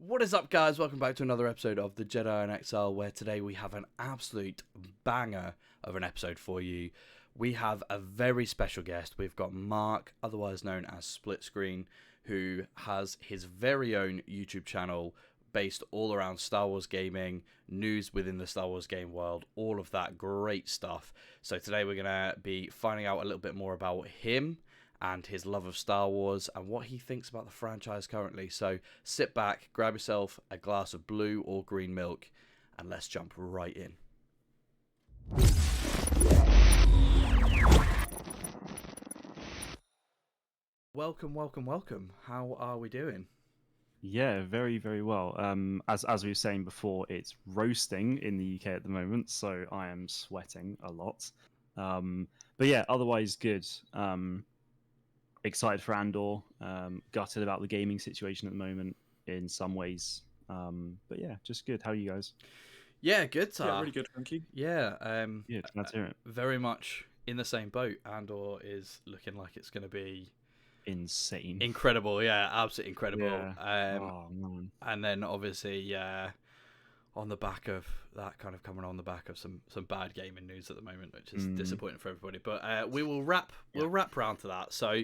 What is up, guys? Welcome back to another episode of the Jedi In Exile, where today we have an absolute banger of an episode for you. We have a very special guest. We've got Mark, otherwise known as Splitscreen, who has his very own YouTube channel based all around Star Wars gaming, news within the Star Wars game world, all of that great stuff. So today we're going to be finding out a little bit more about him and his love of Star Wars and what he thinks about the franchise currently. So sit back, grab yourself a glass of blue or green milk, and let's jump right in. Welcome. How are we doing? Yeah, very, very well. As we were saying before, it's roasting in the UK at the moment, so I am sweating a lot. But yeah, otherwise good. Excited for Andor. Gutted about the gaming situation at the moment in some ways. But yeah, just good. How are you guys? Yeah, good. Yeah, really good, thank you. Yeah, Yeah, glad to hear it. very much in the same boat. Andor is looking like it's going to be Insane. incredible. Yeah, absolutely incredible. Yeah. Oh man. And then obviously, on the back of that, kind of coming on the back of some bad gaming news at the moment, which is disappointing for everybody. But we will wrap round to that. So,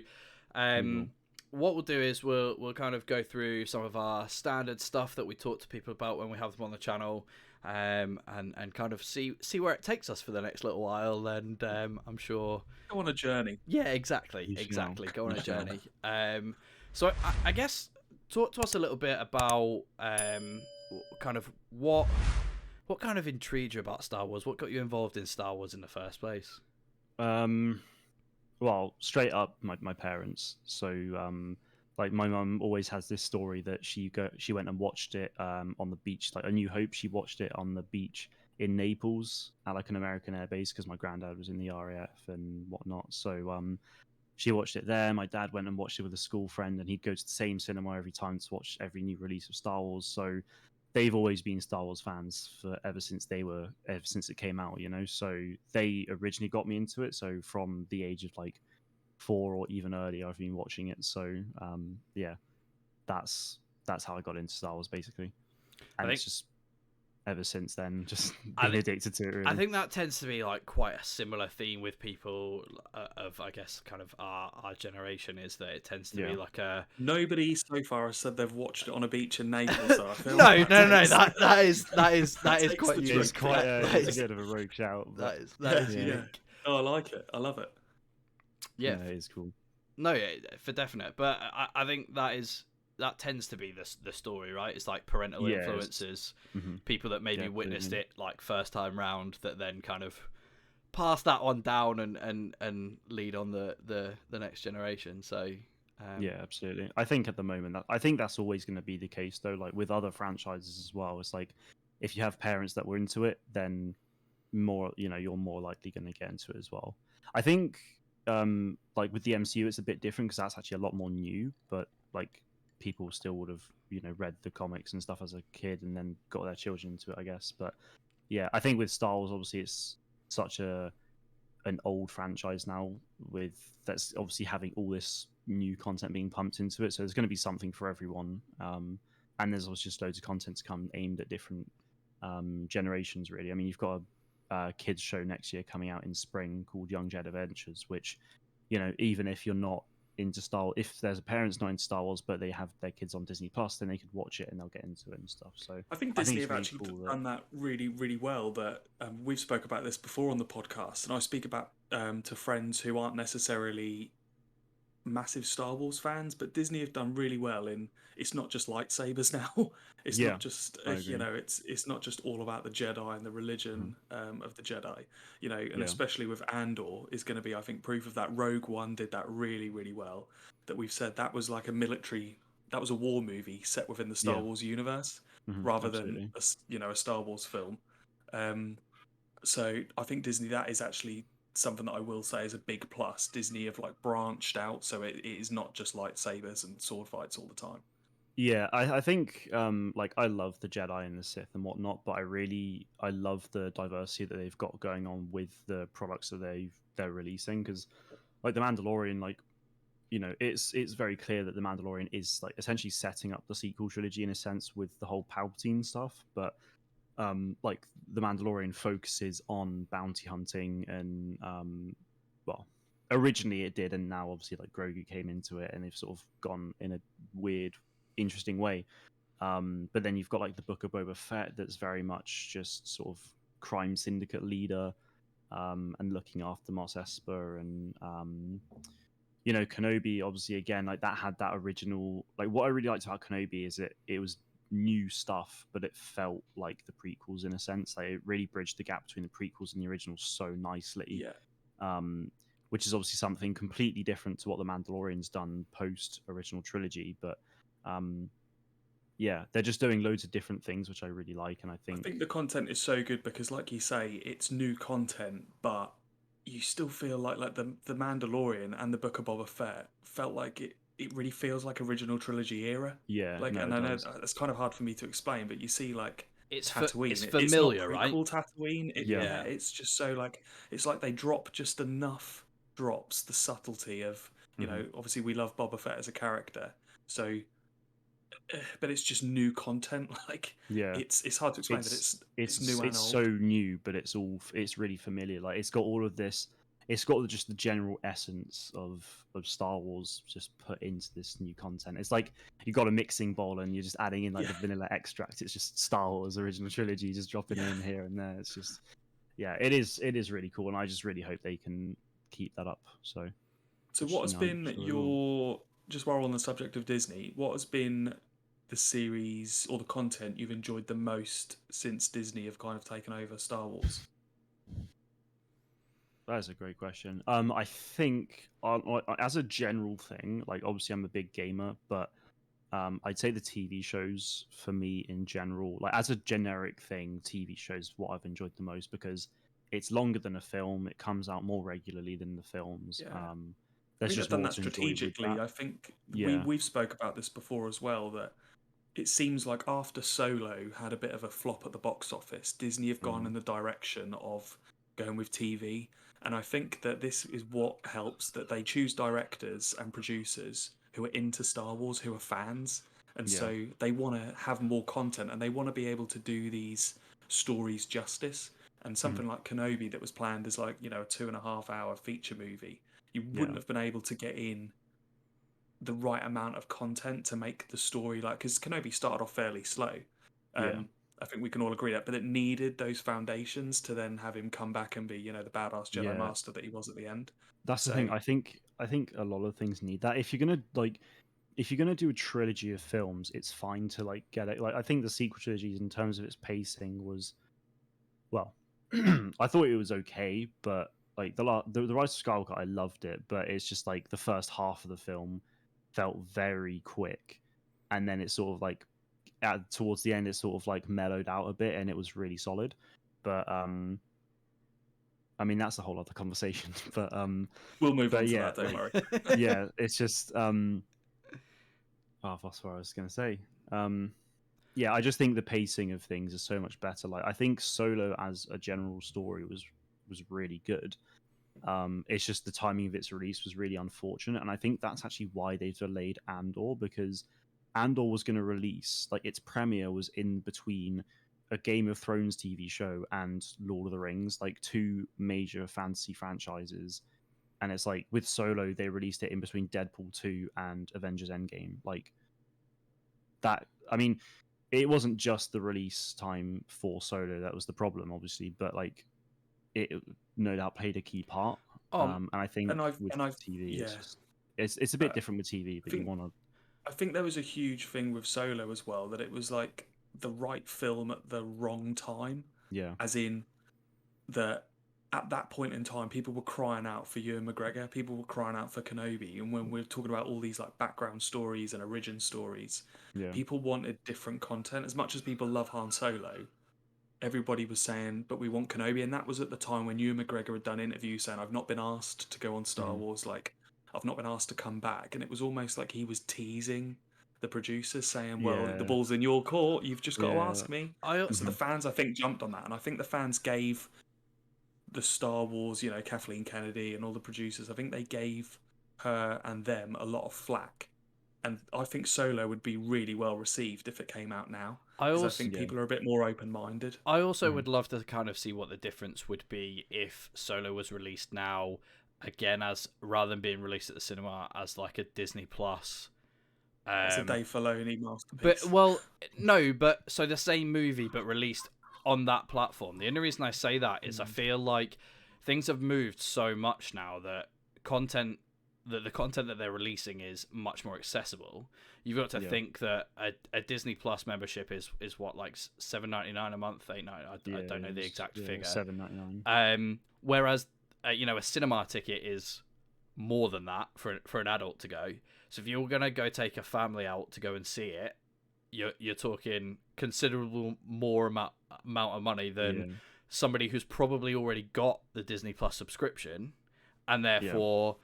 what we'll do is we'll kind of go through some of our standard stuff that we talk to people about when we have them on the channel, and kind of see where it takes us for the next little while. And I'm sure Go on a journey. yeah, exactly. Go on a journey. So I guess talk to us a little bit about kind of what kind of intrigued you about Star Wars? What got you involved in Star Wars in the first place? Well, straight up, my parents. So, like my mum always has this story that she went and watched it on the beach, like A New Hope. She watched it on the beach in Naples at like an American air base because my granddad was in the RAF and whatnot. So, she watched it there. My dad went and watched it with a school friend, and he'd go to the same cinema every time to watch every new release of Star Wars. So they've always been Star Wars fans ever since it came out, you know. So they originally got me into it. So from the age of like 4 or even earlier, I've been watching it. So yeah, that's how I got into Star Wars basically, and it's just ever since then just been addicted to it. Really. I think that tends to be like quite a similar theme with people of I guess kind of our generation, is that it tends to be like a Nobody so far has said they've watched it on a beach in Naples. So I feel no. That is quite unique. It's quite a bit of a rogue shout. That is unique. Yeah. Oh, I like it. I love it. Yeah, it is cool. No, yeah, for definite. But I think that tends to be the story, right? It's like parental influences, people that maybe witnessed it like first time round, that then kind of pass that on down and lead on the next generation. So yeah, absolutely. I think at the moment I think that's always going to be the case, though. Like with other franchises as well, it's like if you have parents that were into it, then you're more likely going to get into it as well. I think like with the MCU, it's a bit different because that's actually a lot more new, but like people still would have read the comics and stuff as a kid and then got their children into it, I guess. But yeah, I think with Star Wars, obviously it's such an old franchise now, with that's obviously having all this new content being pumped into it, so there's going to be something for everyone, and there's also just loads of content to come aimed at different generations, really. I mean, you've got a kids show next year coming out in spring called Young Jedi Adventures, which even if you're not into Star Wars, if there's a parents not into Star Wars but they have their kids on Disney Plus, then they could watch it and they'll get into it and stuff. So I think Disney have really actually cool done that really, really well. That we've spoke about this before on the podcast, and I speak about to friends who aren't necessarily massive Star Wars fans, but Disney have done really well in it's not just lightsabers now. It's not just it's not just all about the Jedi and the religion of the Jedi, and especially with Andor is going to be, I think, proof of that. Rogue One did that really, really well. That we've said that was like that was a war movie set within the Star Wars universe rather than a Star Wars film. So I think Disney, that is actually something that I will say is a big plus. Disney have like branched out, so it is not just lightsabers and sword fights all the time. Yeah, I think like I love the Jedi and the Sith and whatnot, but I love the diversity that they've got going on with the products that they're releasing, because like the Mandalorian, like it's very clear that the Mandalorian is like essentially setting up the sequel trilogy in a sense with the whole Palpatine stuff, but like the Mandalorian focuses on bounty hunting and well, originally it did, and now obviously like Grogu came into it, and they've sort of gone in a weird, interesting way. But then you've got like the Book of Boba Fett that's very much just sort of crime syndicate leader, and looking after Mos Espa, and Kenobi obviously again like that had that original, like what I really liked about Kenobi is it was new stuff, but it felt like the prequels in a sense. Like it really bridged the gap between the prequels and the originals so nicely. Yeah. Which is obviously something completely different to what the Mandalorian's done post original trilogy, but yeah, they're just doing loads of different things, which I really like, and I I think think the content is so good because, like you say, it's new content, but you still feel like the Mandalorian and the Book of Boba Fett felt like it really feels like original trilogy era. yeah, Like, no, and it I know does. that's kind of hard for me to explain, but you see like It's Tatooine. it's It's not familiar, right? prequel Tatooine. Yeah. Yeah, it's just so like it's like they drop just enough drops the subtlety of obviously we love Boba Fett as a character, so but it's just new content. Like Yeah, it's hard to explain that it's new and it's so old. new, but it's really familiar. Like it's got all of this. It's got just the general essence of Star Wars just put into this new content. It's like you got a mixing bowl and you're just adding in like Yeah. the vanilla extract. It's just Star Wars original trilogy, just dropping Yeah. in here and there. It's just it is really cool, and I just really hope they can keep that up. So What has I'm been sure they will. your, just while we're on the subject of Disney, what has been the series or the content you've enjoyed the most since Disney have kind of taken over Star Wars? That is a great question. I think as a general thing, like obviously I'm a big gamer, but I'd say the TV shows for me in general, like as a generic thing, TV shows what I've enjoyed the most because it's longer than a film. It comes out more regularly than the films. Yeah. I There's think they've just done more that to enjoy with strategically. that. I think Yeah, we've spoke about this before as well, that it seems like after Solo had a bit of a flop at the box office, Disney have gone Mhm. in the direction of going with TV. And I think that this is what helps, that they choose directors and producers who are into Star Wars, who are fans. And yeah, so they want to have more content and they want to be able to do these stories justice. And Mhm. something like Kenobi that was planned as like, a 2.5 hour feature movie, you yeah, wouldn't have been able to get in the right amount of content to make the story, like, because Kenobi started off fairly slow. yeah, I think we can all agree that, but it needed those foundations to then have him come back and be, the badass Jedi yeah. Master that he was at the end. That's the So thing. I think a lot of things need that. If you're gonna do a trilogy of films, it's fine to like get it. Like I think the sequel trilogies, in terms of its pacing, was well, I thought it was okay, but like the Rise of Skywalker, I loved it, but it's just like the first half of the film felt very quick, and then it sort of like towards the end, it sort of like mellowed out a bit, and it was really solid. But I mean that's a whole other conversation. we'll move on But to yeah, that, don't like worry. yeah, it's just oh, that's what I was gonna say. Yeah, I just think the pacing of things is so much better. Like I think Solo as a general story was really good. It's just the timing of its release was really unfortunate, and I think that's actually why they've delayed Andor, because Andor was going to release, like its premiere was in between a Game of Thrones TV show and Lord of the Rings, like two major fantasy franchises. And it's like with Solo, they released it in between Deadpool 2 and Avengers Endgame. Like that, I mean, it wasn't just the release time for Solo that was the problem, obviously, but like it no doubt played a key part. And I think and I've with and I've TV, yeah, it's a uh, bit different with TV, I but you think want to, I think there was a huge thing with Solo as well, that it was like the right film at the wrong time, yeah, as in that at that point in time, people were crying out for Ewan McGregor, people were crying out for Kenobi, and when we're talking about all these like background stories and origin stories, yeah, people wanted different content. As much as people love Han Solo, everybody was saying, "But we want Kenobi," and that was at the time when Ewan McGregor had done interviews saying, "I've not been asked to go on Star mhm, Wars, like I've not been asked to come back," and it was almost like he was teasing the producers, saying, "Well, the yeah, ball's in your court. You've just got to yeah, ask me." I And so the mhm, fans, I think, jumped on that, and I think the fans gave the Star Wars, Kathleen Kennedy and all the producers, I think they gave her and them a lot of flack, and I think Solo would be really well received if it came out now, I because I also think Yeah. people are a bit more open-minded. I also Mhm. would love to kind of see what the difference would be if Solo was released now, again, as rather than being released at the cinema as like a Disney Plus. It's a Um, Dave Filoni but masterpiece. well, no, but so the same movie but released on that platform. The only reason I say that is I feel like things have moved so much now that content that the content that they're releasing is much more accessible. You've got to Yeah. think that a Disney Plus membership is what, like $7.99 a month, $8.99. I don't know the exact figure. $7.99. Whereas a cinema ticket is more than that for an adult to go. So if you're gonna go take a family out to go and see it, you're talking considerable more amount of money than Yeah. somebody who's probably already got the Disney Plus subscription, and Yeah. therefore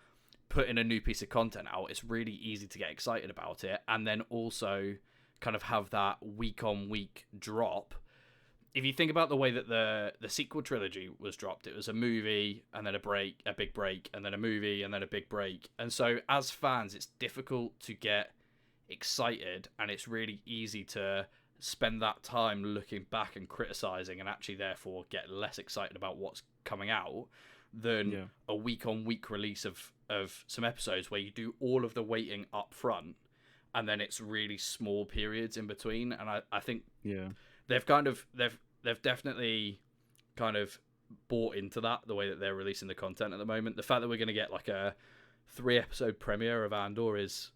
putting a new piece of content out. It's really easy to get excited about it, and then also kind of have that week on week drop. If you think about the way that the sequel trilogy was dropped, it was a movie and then a big break, and then a movie and then a big break. And so as fans, it's difficult to get excited, and it's really easy to spend that time looking back and criticizing, and actually therefore get less excited about what's coming out than Yeah. a week on week release of some episodes where you do all of the waiting up front, and then it's really small periods in between. And I think Yeah. they've definitely kind of bought into that, the way that they're releasing the content at the moment. The fact that we're going to get like a 3-episode premiere of Andor is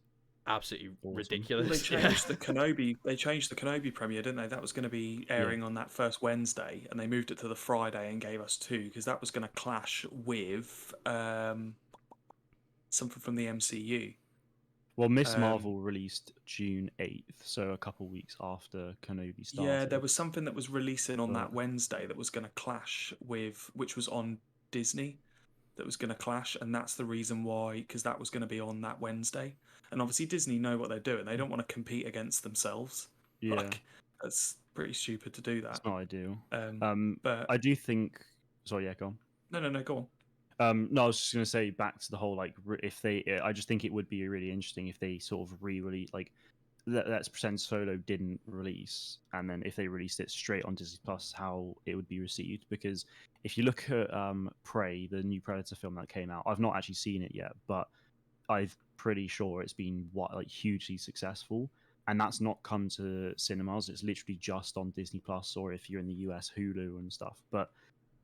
absolutely Awesome. ridiculous. Well, they changed the Kenobi. They changed the Kenobi premiere, didn't they? That was going to be airing on that first Wednesday, and they moved it to the Friday and gave us 2 because that was going to clash with something from the MCU. Well, Miss Marvel released June 8th, so a couple weeks after Kenobi started. Yeah, there was something that was releasing on that But- Wednesday that was going to clash with, which was on Disney, that was going to clash, and that's the reason why, because that was going to be on that Wednesday. And obviously Disney know what they're doing. They don't want to compete against themselves. Yeah, Like, that's pretty stupid to do that. it's not ideal. But I do think. Sorry, yeah, go on. no, go on. No, I was just gonna say back to the whole like if they, I just think it would be really interesting if they sort of re-release like let's pretend Solo didn't release, and then if they released it straight on Disney Plus, how it would be received. Because if you look at Prey, the new Predator film that came out, I've not actually seen it yet, but I'm pretty sure it's been hugely successful, and that's not come to cinemas. It's literally just on Disney Plus, or if you're in the US, Hulu and stuff. But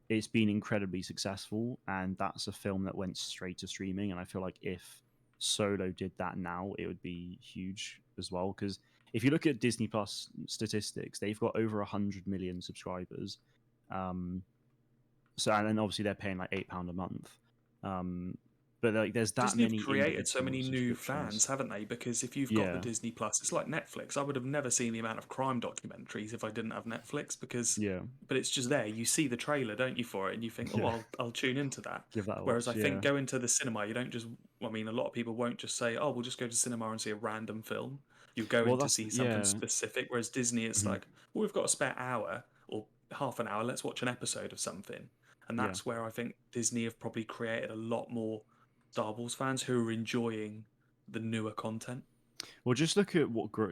it's been incredibly successful, and that's a film that went straight to streaming. And I feel like if Solo did that now, it would be huge as well. Because if you look at Disney Plus statistics, they've got over 100 million subscribers. So and then obviously they're paying like £8 a month. But like there's that Disney many have created so many individual new subscriptions. fans, haven't they? Because if you've got the Yeah. Disney Plus, it's like Netflix. I would have never seen the amount of crime documentaries if I didn't have Netflix. Because, Yeah, but it's just there. You see the trailer, don't you, for it, and you think, oh, Yeah. I'll tune into that. give that a Whereas watch. I think going to the cinema, you don't just. I mean, a lot of people won't just say, oh, we'll just go to cinema and see a random film. You go Well, in to that's- see something yeah. specific. Whereas Disney, it's Mhm. like, well, we've got a spare hour or half an hour. Let's watch an episode of something. And Yeah. that's where I think Disney have probably created a lot more Star Wars fans who are enjoying the newer content. Well, just look at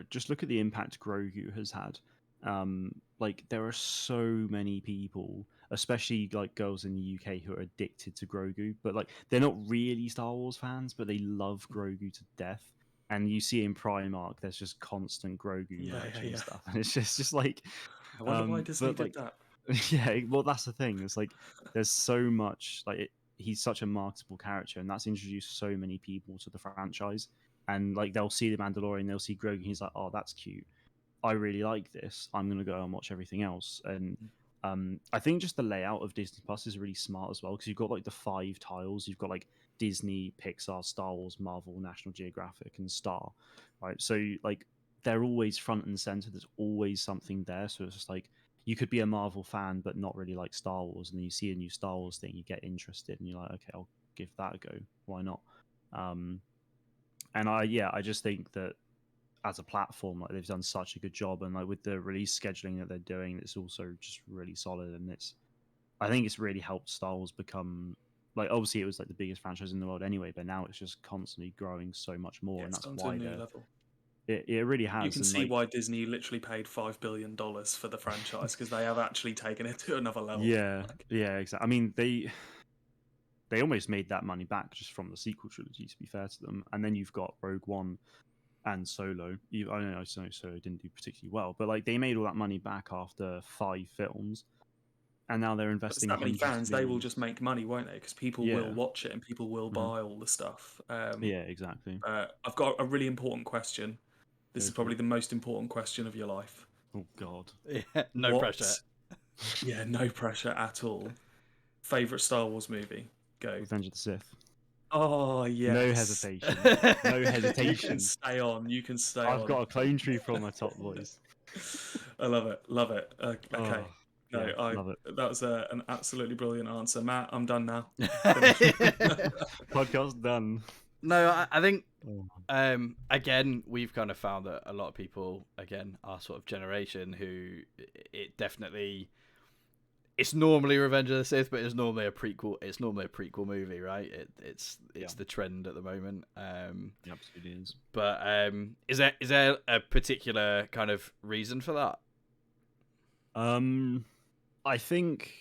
just look at the impact Grogu has had. Like there are so many people, especially like girls in the UK, who are addicted to Grogu, but like they're not really Star Wars fans, but they love Grogu to death. And you see in Primark, there's just constant Grogu merch and Yeah. stuff, and it's just like, I wonder why Disney but did like, that. yeah, well, that's the thing. It's like there's so much he's such a marketable character, and that's introduced so many people to the franchise. And like they'll see the Mandalorian, they'll see Grogu, and he's like, "Oh, that's cute. I really like this. I'm gonna go and watch everything else." And I think just the layout of Disney Plus is really smart as well, because you've got like the 5 tiles. You've got like Disney, Pixar, Star Wars, Marvel, National Geographic, and Star. Right, so like they're always front and center. There's always something there. So it's just like you could be a Marvel fan but not really like Star Wars, and then you see a new Star Wars thing, you get interested, and you're like, okay, I'll give that a go. Why not? And I just think that as a platform, like they've done such a good job, and like with the release scheduling that they're doing, it's also just really solid, and I think it's really helped Star Wars become like obviously it was like the biggest franchise in the world anyway, but now it's just constantly growing so much more, Yeah, and it's that's gone to a why new level. it really You has. can And see like why Disney literally paid $5 billion for the franchise, because they have actually taken it to another level. yeah, yeah, exactly. I mean they almost made that money back just from the sequel trilogy, to be fair to them. And then you've got Rogue One and Solo. I don't know, Solo didn't do particularly well, but like they made all that money back after 5 films, and now they're But there's investing that many hundreds of fans, they will just millions. make money, won't they? Because people will Yeah, watch it and people will hmm buy all the stuff. yeah, exactly. I've got a really important question. This Go is for probably it. the most important question of your life. Oh God. Yeah, no pressure. What? Yeah, no pressure at all. Favorite Star Wars movie? Go. Revenge of the Sith. Oh No yes. hesitation. No You can hesitation. stay on. You can stay I've on. got a clone trooper on my top, boys. I love it. Love it. Okay. Oh, No, yeah, love it. that was an absolutely brilliant answer, Matt. I'm done now. Finished. Podcast done. No, I think Oh. again we've kind of found that a lot of people, again, our sort of generation, who it definitely, it's normally Revenge of the Sith, but it's normally a prequel. It's normally a prequel movie, right? It's the trend at the moment. It absolutely is. But is there a particular kind of reason for that? I think.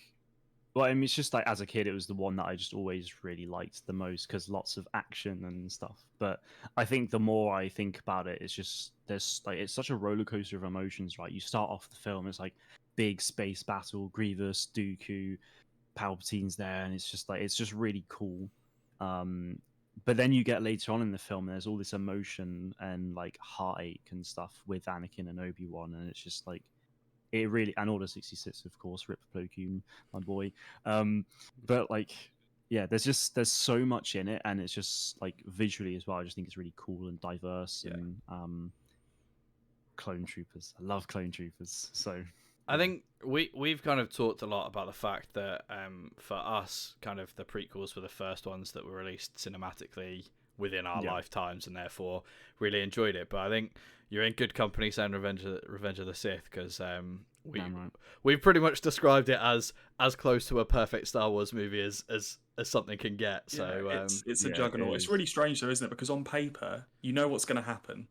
Well, I mean, it's just like as a kid, it was the one that I just always really liked the most because lots of action and stuff. But I think the more I think about it, it's just there's like it's such a roller coaster of emotions, right? You start off the film, it's like big space battle, Grievous, Dooku, Palpatine's there, and it's just really cool. But then you get later on in the film, and there's all this emotion and like heartache and stuff with Anakin and Obi-Wan, and it's just like it really, and Order 66, of course, Rip Plo Koon, my boy. But like, yeah, there's so much in it, and it's just like visually as well. I just think it's really cool and diverse, Yeah. and clone troopers. I love clone troopers. So I think we've kind of talked a lot about the fact that for us, kind of the prequels were the first ones that were released cinematically within our lifetimes, and therefore really enjoyed it. But I think you're in good company saying Revenge of the Sith, because we've pretty much described it as close to a perfect Star Wars movie as something can get. So it's a juggernaut. It's really strange though, isn't it? Because on paper, you know what's going to happen.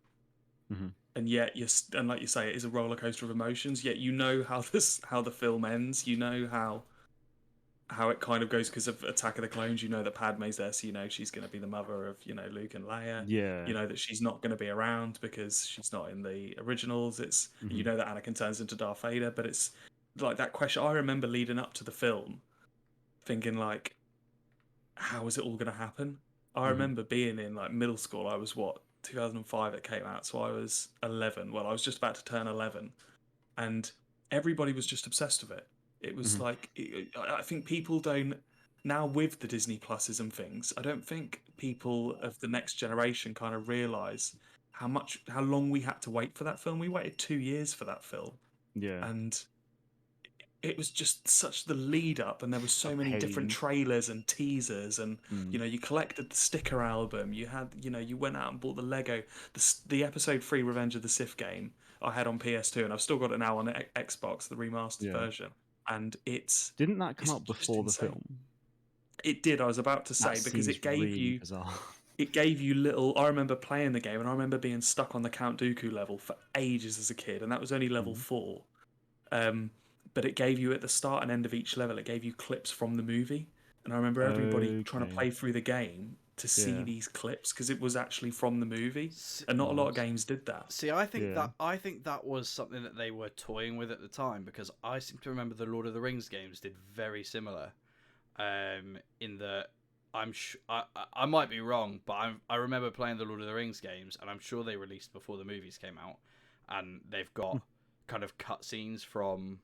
Mm-hmm. And yet and like you say, it is a roller coaster of emotions. Yet you know how the film ends. You know how it kind of goes because of Attack of the Clones. You know that Padme's there, so you know she's going to be the mother of Luke and Leia. Yeah. You know that she's not going to be around because she's not in the originals. You know that Anakin turns into Darth Vader, but it's like that question. I remember leading up to the film, thinking like, how is it all going to happen? I remember being in like middle school. I was 2005 it came out, so I was 11. Well, I was just about to turn 11, and everybody was just obsessed with it. It was like, I think people don't, now with the Disney Pluses and things, I don't think people of the next generation kind of realise how long we had to wait for that film. We waited 2 years for that film. Yeah. And it was just such the lead up, and there were so many different pain. trailers and teasers, and you collected the sticker album, you had you went out and bought the Lego, the episode 3 Revenge of the Sith game I had on PS2, and I've still got it now on Xbox, the remastered version, and didn't that come out before the film? It did. I was about to say, because it gave really bizarre. It gave you little. I remember playing the game, and I remember being stuck on the Count Dooku level for ages as a kid, and that was only level 4. But it gave you at the start and end of each level, it gave you clips from the movie, and I remember everybody trying to play through the game to see these clips because it was actually from the movie, and not a lot of games did that. See, I think that was something that they were toying with at the time, because I seem to remember the Lord of the Rings games did very similar. In the I might be wrong, but I remember playing the Lord of the Rings games, and I'm sure they released before the movies came out, and they've got kind of cutscenes from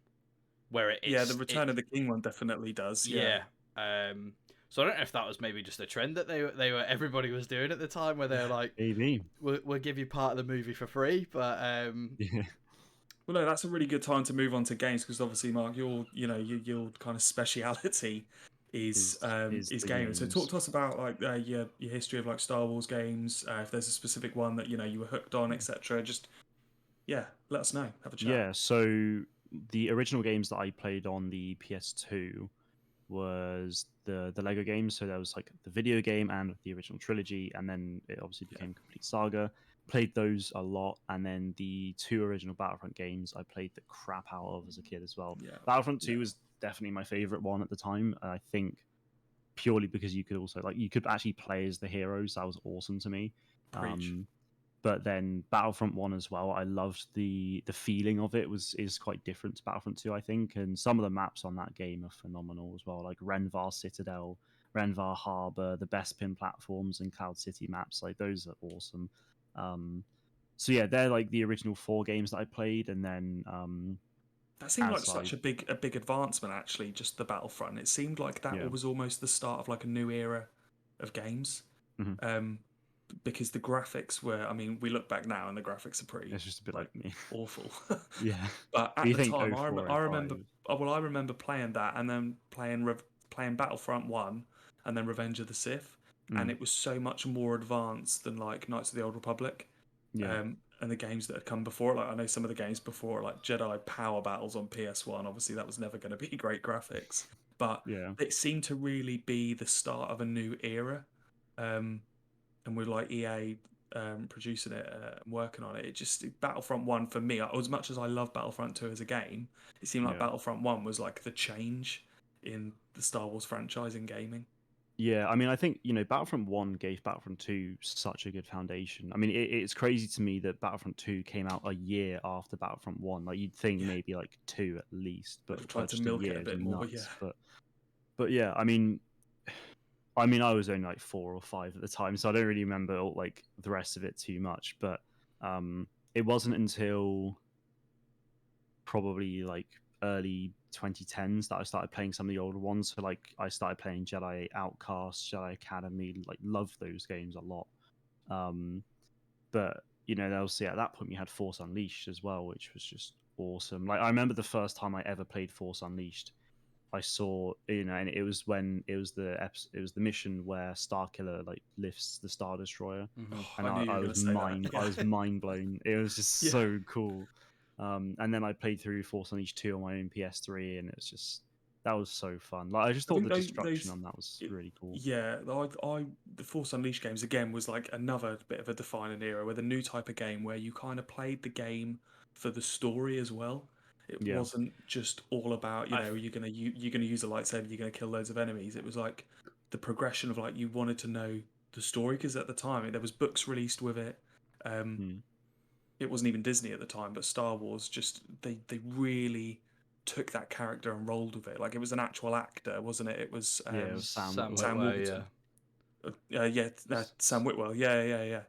where it is. Yeah, the Return of the King one definitely does. Yeah. So I don't know if that was maybe just a trend that everybody was doing at the time, where they're like, maybe we'll give you part of the movie for free, but Well, no, that's a really good time to move on to games, because obviously, Mark, your kind of speciality is gaming. So talk to us about like your history of like Star Wars games. If there's a specific one that you were hooked on, etc. Just let us know. Have a chat. Yeah. So the original games that I played on the PS2 was the Lego games. So there was like the video game and the original trilogy, and then it obviously became Complete Saga. Played those a lot, and then the 2 original Battlefront games I played the crap out of as a kid as well. Yeah. Battlefront 2 was definitely my favorite one at the time. I think purely because you could also you could actually play as the heroes. That was awesome to me. Preach. But then Battlefront 1 as well, I loved the feeling of it is quite different to Battlefront 2, I think, and some of the maps on that game are phenomenal as well, like Renvar Citadel, Renvar Harbor, the Bespin platforms and Cloud City maps, like those are awesome. So yeah, they're like the original 4 games that I played, and then That seemed like such a big advancement, actually. Just the Battlefront. It seemed like that was almost the start of like a new era of games. Because the graphics were, I mean, we look back now and the graphics are pretty. It's just a bit like me. Awful. Yeah. But at You the think time, I 04 and remember. 5. Well, I remember playing that and then playing Battlefront 1 and then Revenge of the Sith, and it was so much more advanced than like Knights of the Old Republic. Yeah. And the games that had come before. Like I know some of the games before, like Jedi Power Battles on PS1. Obviously, that was never going to be great graphics, but it seemed to really be the start of a new era. And with like EA producing it and working on it, Battlefront 1 for me, as much as I love Battlefront 2 as a game, it seemed like Battlefront 1 was like the change in the Star Wars franchise in gaming. Yeah, I mean, I think, Battlefront 1 gave Battlefront 2 such a good foundation. I mean, it's crazy to me that Battlefront 2 came out a year after Battlefront 1. Like, you'd think maybe like 2 at least, but They've tried to just milk a it year a is bit more, nuts. But yeah, I mean, I was only like 4 or 5 at the time, so I don't really remember like the rest of it too much. But it wasn't until probably like early 2010s that I started playing some of the older ones. So like I started playing Jedi Outcast, Jedi Academy, like loved those games a lot. But obviously at that point we had Force Unleashed as well, which was just awesome. Like I remember the first time I ever played Force Unleashed, I saw, and it was when it was the mission where Starkiller like lifts the Star Destroyer, and I was mind blown. It was just so cool. And then I played through Force Unleashed 2 on my own PS3, and that was so fun. Like I just thought the destruction on that was really cool. Yeah, the Force Unleashed games again was like another bit of a defining era with a new type of game where you kind of played the game for the story as well. It wasn't just all about you're gonna use a lightsaber, you're gonna kill loads of enemies. It was like the progression of like you wanted to know the story because at the time there was books released with it. It wasn't even Disney at the time, but Star Wars just they really took that character and rolled with it. Like it was an actual actor, wasn't it? It was it was Sam Worthington. Sam Witwer. Yeah.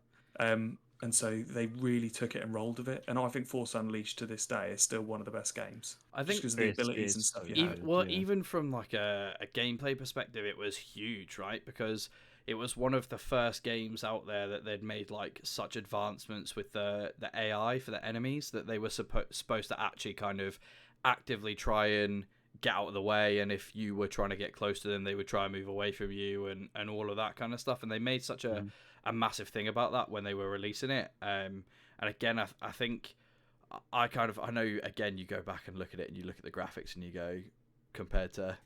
And so they really took it and rolled with it. And I think Force Unleashed to this day is still one of the best games. I think because of the abilities and stuff. Even from like a gameplay perspective, it was huge, right? Because it was one of the first games out there that they'd made like such advancements with the AI for the enemies that they were supposed to actually kind of actively try and get out of the way, and if you were trying to get close to them, they would try and move away from you and all of that kind of stuff. And they made such a massive thing about that when they were releasing it. And again, I think I know again, you go back and look at it and you look at the graphics and you go, compared to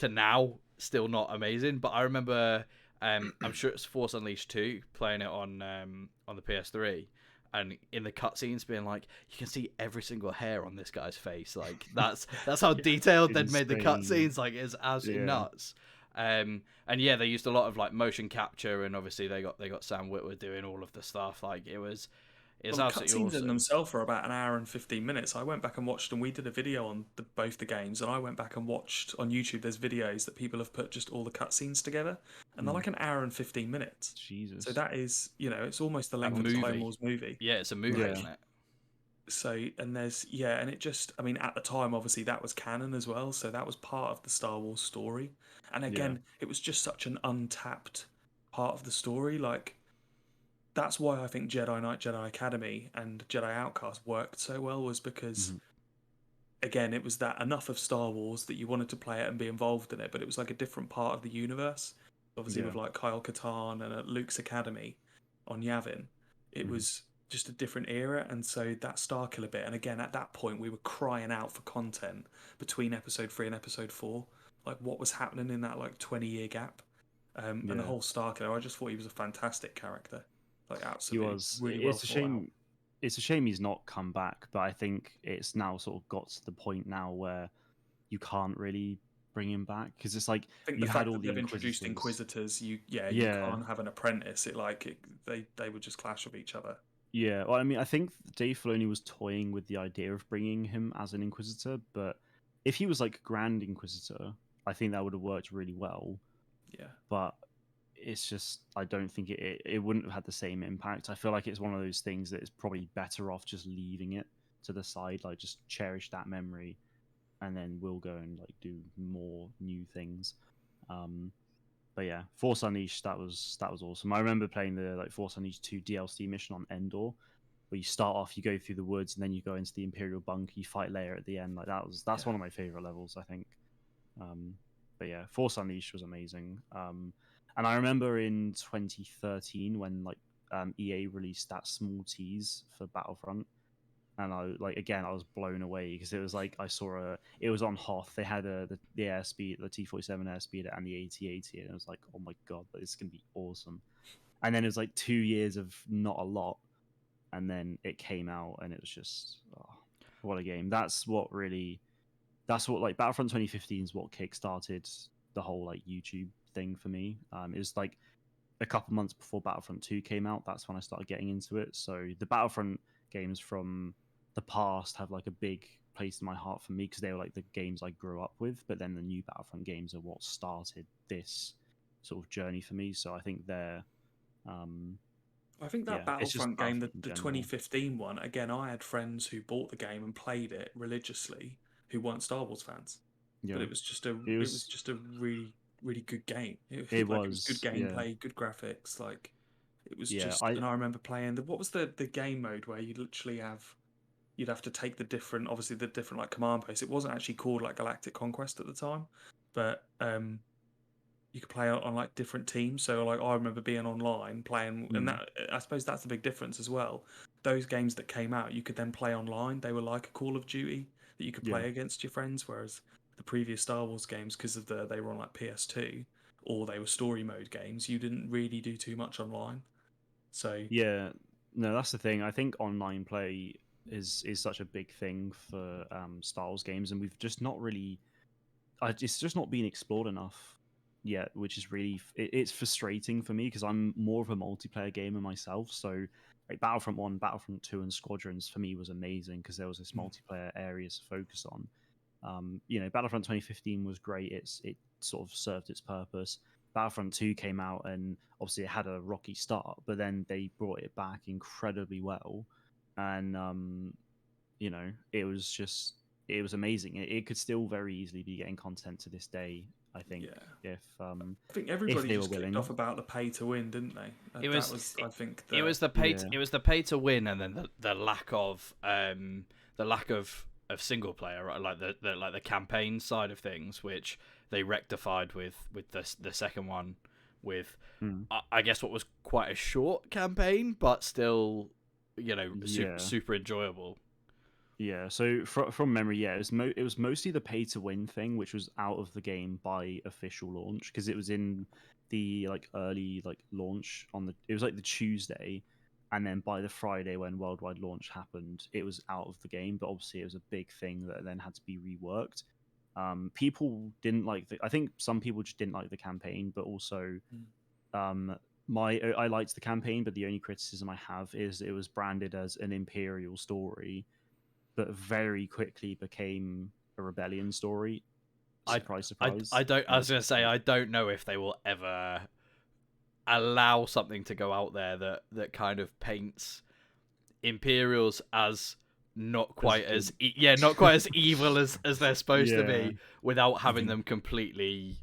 now, still not amazing. But I remember I'm sure it's Force Unleashed 2 playing it on the PS3, and in the cutscenes being like, you can see every single hair on this guy's face. Like that's how detailed they'd made the cutscenes. Like it's absolutely nuts. And yeah, they used a lot of like motion capture, and obviously they got Sam Witwer doing all of the stuff. Like it's absolutely cutscenes awesome. in themselves are about an hour and 15 minutes. I went back and watched, and we did a video on both the games, and I went back and watched on YouTube. There's videos that people have put just all the cutscenes together, and they're like an hour and 15 minutes. Jesus. So that is, it's almost the length of a Clone Wars movie. Yeah, it's a movie, isn't it? So, and and it just, I mean, at the time, obviously that was canon as well. So that was part of the Star Wars story. And again, it was just such an untapped part of the story. Like, that's why I think Jedi Knight, Jedi Academy, and Jedi Outcast worked so well, was because, again, it was that enough of Star Wars that you wanted to play it and be involved in it, but it was like a different part of the universe. Obviously, with like Kyle Katarn and at Luke's Academy on Yavin, it was just a different era. And so that Starkiller bit, and again, at that point, we were crying out for content between episode 3 and episode 4. like what was happening in that like 20-year gap, and the Yeah. whole Starkiller. I just thought he was a fantastic character, like He absolutely was. really well It's a thought out. shame. It's a shame he's not come back, but I think it's now sort of got to the point now where you can't really bring him back because it's like I think the you had fact all that the they've introduced Inquisitors. Inquisitors, you Yeah, can't have an apprentice. They would just clash with each other. yeah. Well, I mean, I think Dave Filoni was toying with the idea of bringing him as an Inquisitor, but if he was like Grand Inquisitor, I think that would have worked really well. Yeah, But it's just I don't think it wouldn't have had the same impact. I feel like it's one of those things that is probably better off just leaving it to the side, like just cherish that memory, and then we'll go and like do more new things. Um, but yeah, Force Unleashed that was awesome. I remember playing the like Force Unleashed 2 DLC mission on Endor, where you start off, you go through the woods, and then you go into the Imperial bunker, you fight Leia at the end. Like that's yeah. one of my favorite levels, I think. Um, but yeah, Force Unleashed was amazing. And I remember in 2013 when like EA released that small tease for Battlefront, and I like again I was blown away because it was like I saw it was on Hoth. They had the airspeed, the T-47 airspeed, and the AT-AT, and I was like, oh my god, this is gonna be awesome. And then it was like 2 years of not a lot, and then it came out, and it was just what a game. That's what like Battlefront 2015 is what kickstarted the whole like YouTube thing for me. It was like a couple months before Battlefront 2 came out. That's when I started getting into it. So the Battlefront games from the past have like a big place in my heart for me because they were like the games I grew up with. But then the new Battlefront games are what started this sort of journey for me. So I think they're um, I think that yeah, it's just Battlefront game, Battlefront in the general. 2015 one, again, I had friends who bought the game and played it religiously who weren't Star Wars fans, but Yeah, it was just a really good game. it Like it was good was gameplay, good graphics. Like it was yeah just, I and I remember playing what was the game mode where you literally you'd have to take the different, obviously the different like command posts. It wasn't actually called like Galactic Conquest at the time, but you could play on like different teams. So like I remember being online playing, and mm, that I suppose that's the big difference as well. Those games that came out, you could then play online. They were like a Call of Duty that you could yeah. play against your friends. Whereas the previous Star Wars games, because of they were on like PS2 or they were story mode games, you didn't really do too much online. So Yeah, no, that's the thing. I think online play is such a big thing for Star Wars games, and we've just not really. It's just not been explored enough yet, which is really it's frustrating for me because I'm more of a multiplayer gamer myself. So, like Battlefront 1, Battlefront 2, and Squadrons for me was amazing because there was this mm, multiplayer area to focus on. You know, Battlefront 2015 was great. It sort of served its purpose. Battlefront 2 came out and obviously it had a rocky start, but then they brought it back incredibly well, and you know, it was amazing. It could still very easily be getting content to this day. I think yeah, I think if everybody they were just kicked off willing. about the pay to win, didn't they? It That was was, I think, it the was the Yeah, pay to win, and then the lack of single player, right? Like the campaign side of things, which they rectified with the second one, with mm, I guess what was quite a short campaign, but still, yeah. super enjoyable. Yeah, so from memory, yeah, it was mostly the pay to win thing, which was out of the game by official launch because it was in the like early like launch on the it was like the Tuesday, and then by the Friday when worldwide launch happened, it was out of the game. But obviously, it was a big thing that then had to be reworked. People didn't like I think some people just didn't like the campaign, but also mm. um, I liked the campaign, but the only criticism I have is it was branded as an Imperial story but very quickly became a rebellion story. I Surprise, surprise. I don't. I And was it's gonna just say like, I don't know if they will ever allow something to go out there that kind of paints Imperials as not as quite good. not quite as evil as they're supposed to Yeah. be, without I having think, them completely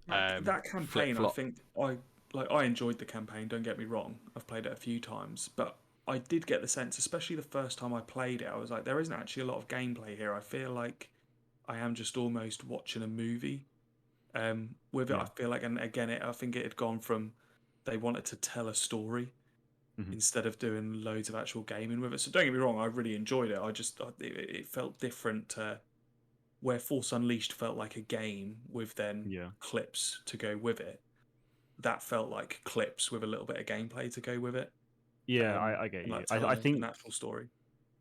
That flip campaign, I flop. think I enjoyed the campaign. Don't get me wrong. I've played it a few times, but I did get the sense, especially the first time I played it, I was like, there isn't actually a lot of gameplay here. I feel like I am just almost watching a movie. With it, I yeah. feel like, and again, I think it had gone from they wanted to tell a story Hmm. instead of doing loads of actual gaming with it. So don't get me wrong, I really enjoyed it. It felt different to where Force Unleashed felt like a game with then Yeah. clips to go with it. That felt like clips with a little bit of gameplay to go with it. Yeah, I get And you. like I telling an think actual story.